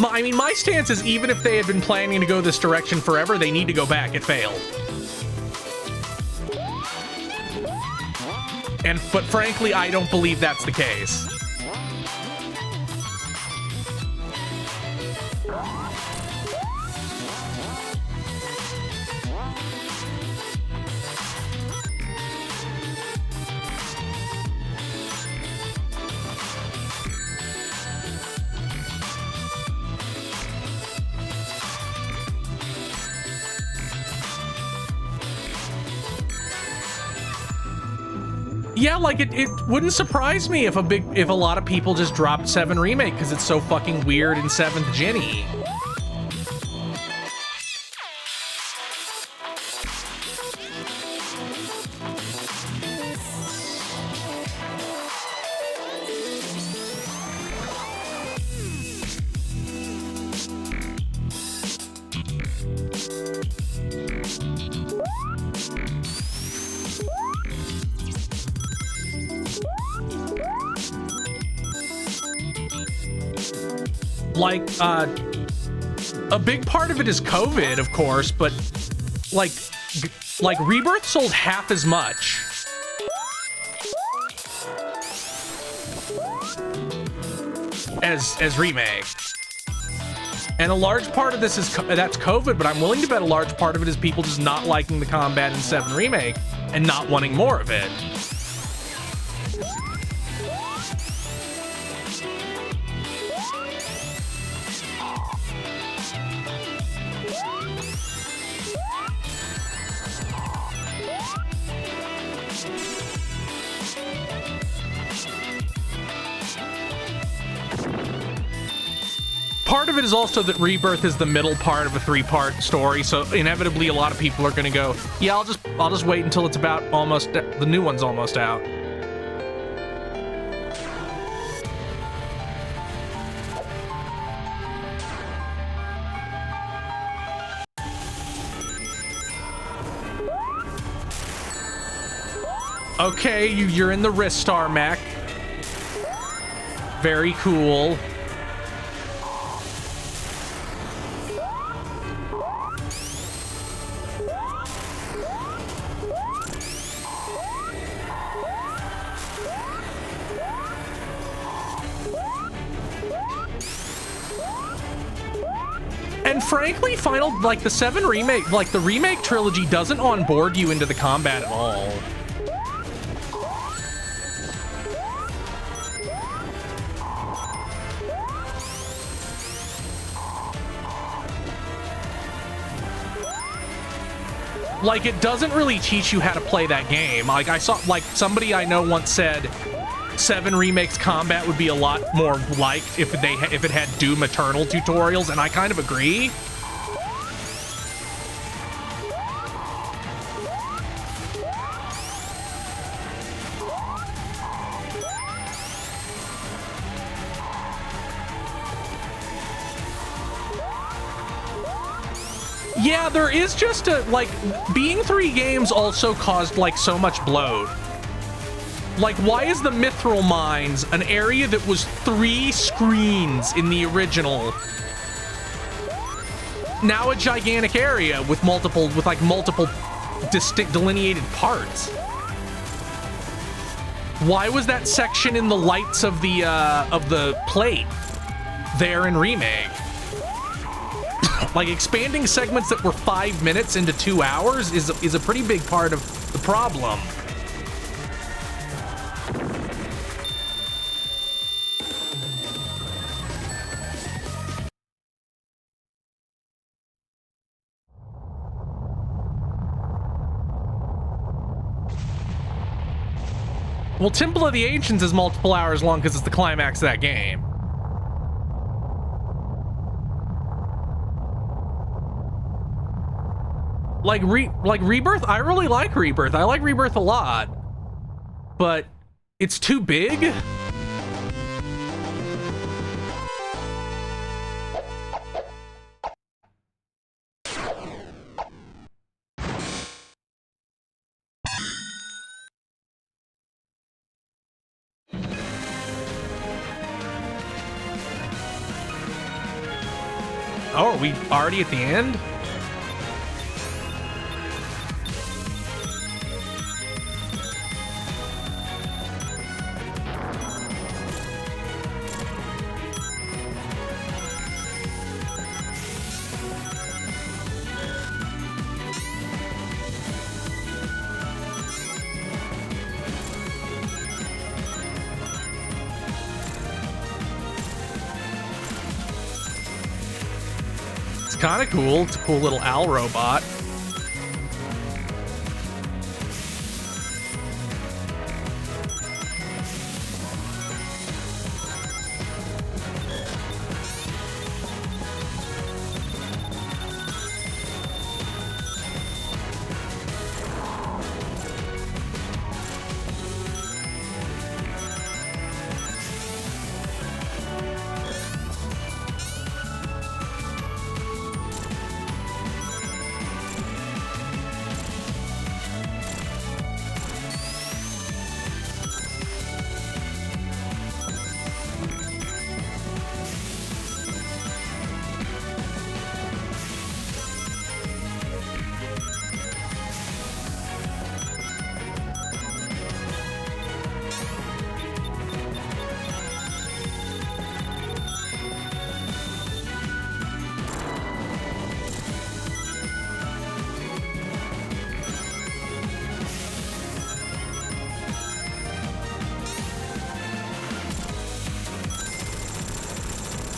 I mean, my stance is even if they had been planning to go this direction forever, they need to go back. It failed. But frankly, I don't believe that's the case. Yeah, like it wouldn't surprise me if a lot of people just dropped 7 Remake because it's so fucking weird in 7th Gen-y. Like, a big part of it is COVID, of course, but like Rebirth sold half as much. As Remake. And a large part of this is that's COVID, but I'm willing to bet a large part of it is people just not liking the combat in 7 Remake and not wanting more of it. Part of it is also that Rebirth is the middle part of a 3-part story, so inevitably a lot of people are going to go, yeah, I'll just wait until it's about almost the new one's almost out. Okay, you're in the Ristar mech. Very cool. And frankly, the 7 Remake, like the Remake trilogy doesn't onboard you into the combat at all. Like, it doesn't really teach you how to play that game. Like, I saw, like, somebody I know once said 7 Remake's combat would be a lot more liked if it had Doom Eternal tutorials, and I kind of agree. Yeah, there is just a, like, being 3 games also caused, like, so much bloat. Like, why is the Mithril Mines an area that was 3 screens in the original now a gigantic area with multiple distinct delineated parts? Why was that section in the lights of the plate there in Remake? Like, expanding segments that were 5 minutes into 2 hours is a pretty big part of the problem. Well, Temple of the Ancients is multiple hours long because it's the climax of that game. Like Rebirth, I really like Rebirth. I like Rebirth a lot. But it's too big? Oh, are we already at the end? Kind of cool. It's a cool little owl robot.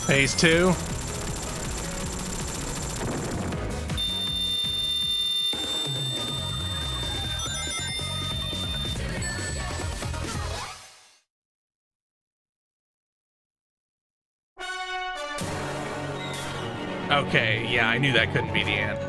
Phase 2. Okay, yeah, I knew that couldn't be the end.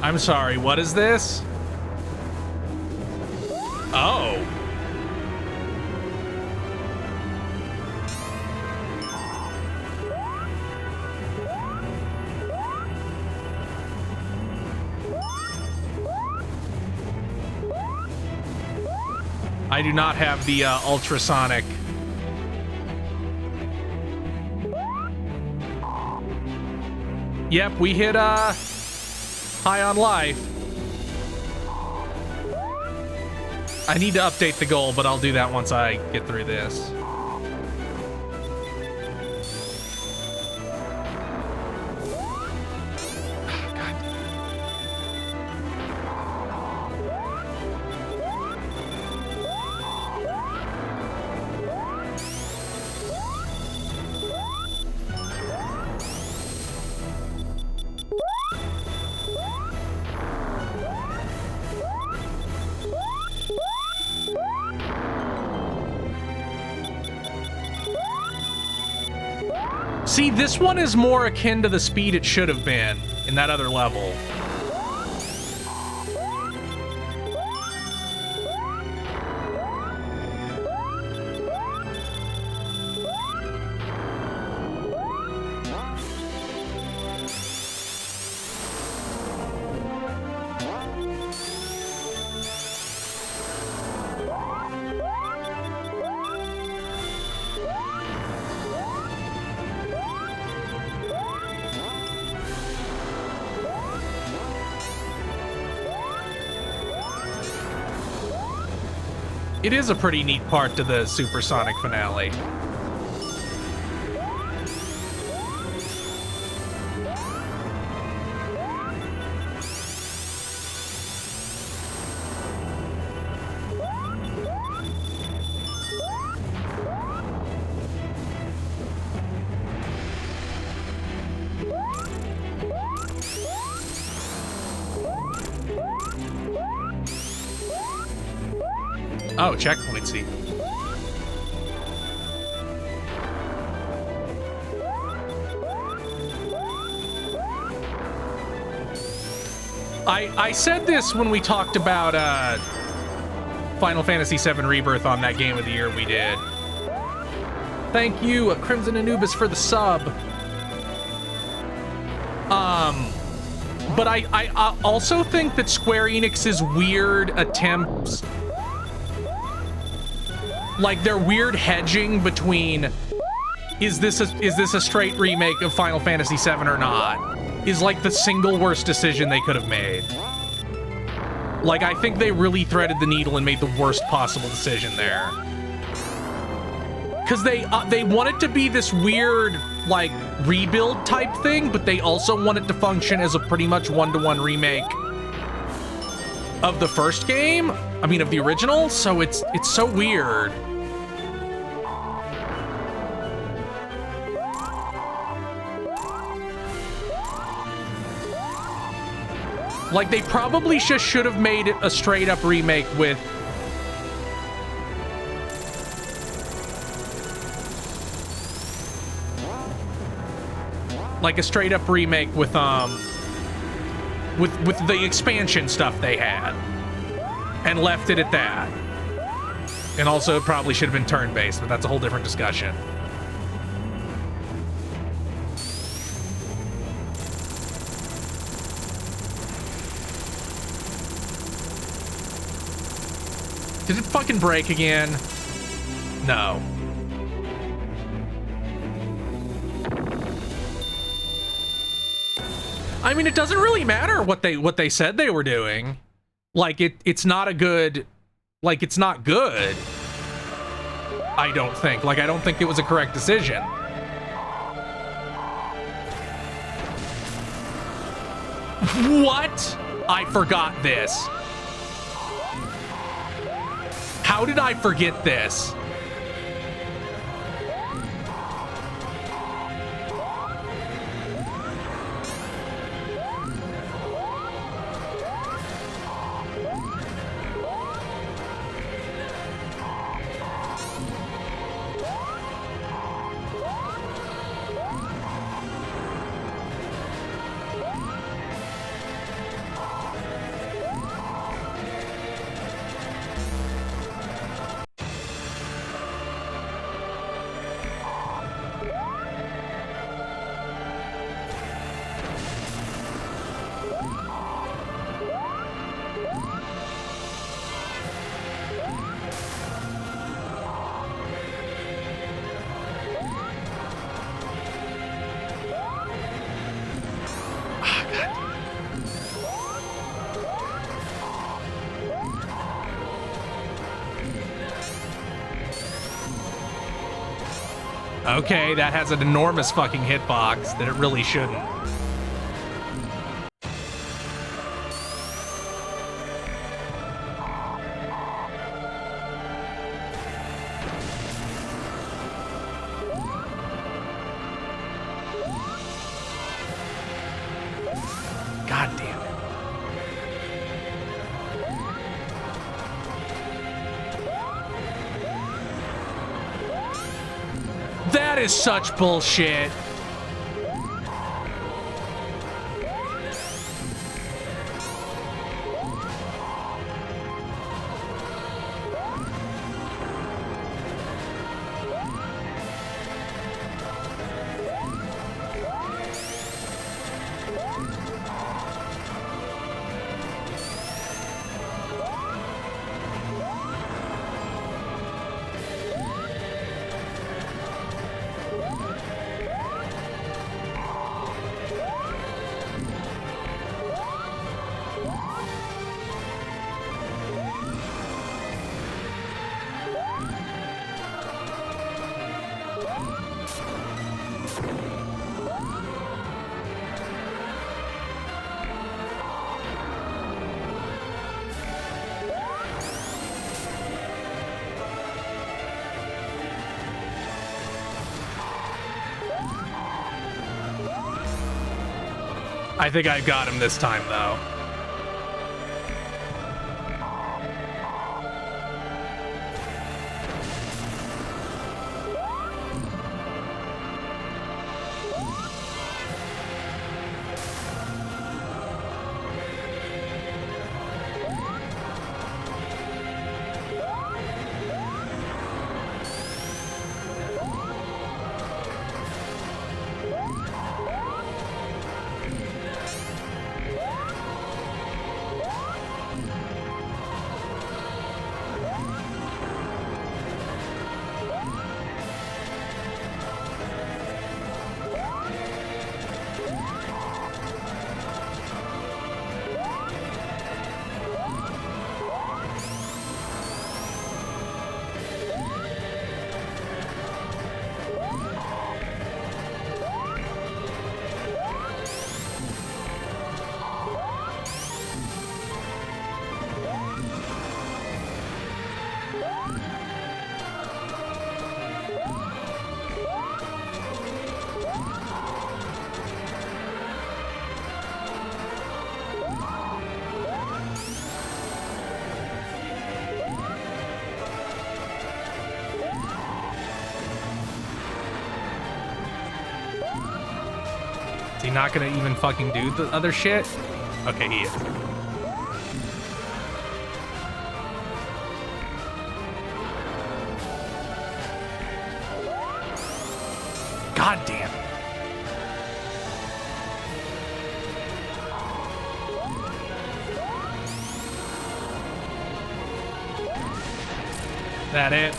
I'm sorry, what is this? Oh. I do not have the ultrasonic. Yep, we hit high on life. I need to update the goal, but I'll do that once I get through this. See, this one is more akin to the speed it should have been in that other level. It is a pretty neat part to the Supersonic finale. Oh, checkpoint seat. I said this when we talked about Final Fantasy VII Rebirth on that Game of the Year we did. Thank you, Crimson Anubis, for the sub. But I also think that Square Enix's weird attempts, like their weird hedging between is this a straight remake of Final Fantasy VII or not, is like the single worst decision they could have made. Like, I think they really threaded the needle and made the worst possible decision there. Because they want it to be this weird, like, rebuild type thing, but they also want it to function as a pretty much one-to-one remake of the first game. I mean, of the original. So it's so weird. Like, they probably just should have made it a straight-up remake with... like, a straight-up remake with the expansion stuff they had. And left it at that. And also, it probably should have been turn-based, but that's a whole different discussion. Did it fucking break again? No. I mean, it doesn't really matter what they said they were doing. Like, it's not a good... like, it's not good. I don't think. Like, I don't think it was a correct decision. What? I forgot this. How did I forget this? Okay, that has an enormous fucking hitbox that it really shouldn't. God damn it. That is such bullshit. I think I got him this time, though. Is he not gonna even fucking do the other shit? Okay, he is. God damn it. That it?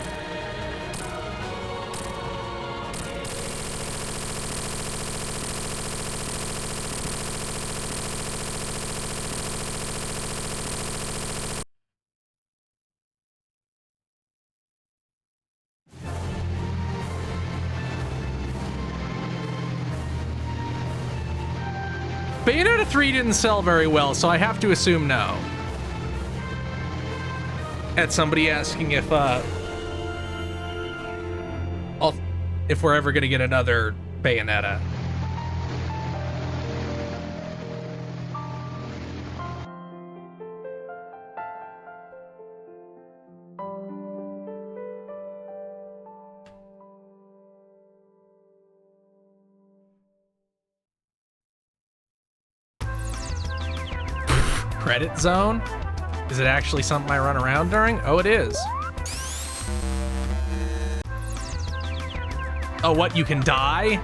Bayonetta 3 didn't sell very well, so I have to assume no. Had somebody asking if we're ever gonna get another Bayonetta. Credit zone? Is it actually something I run around during? Oh, it is. Oh, what? You can die?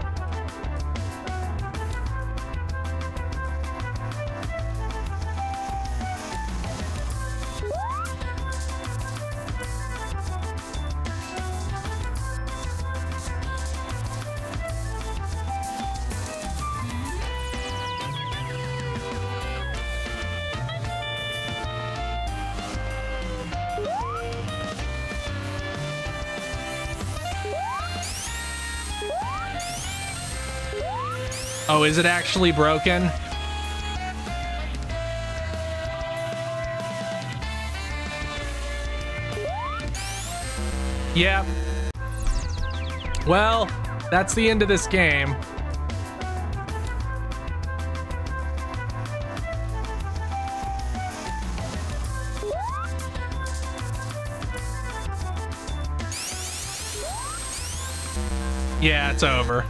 Oh, is it actually broken? Yep. Well, that's the end of this game. Yeah, it's over.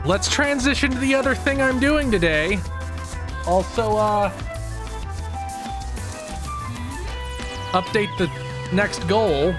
Let's transition to the other thing I'm doing today. Also, update the next goal.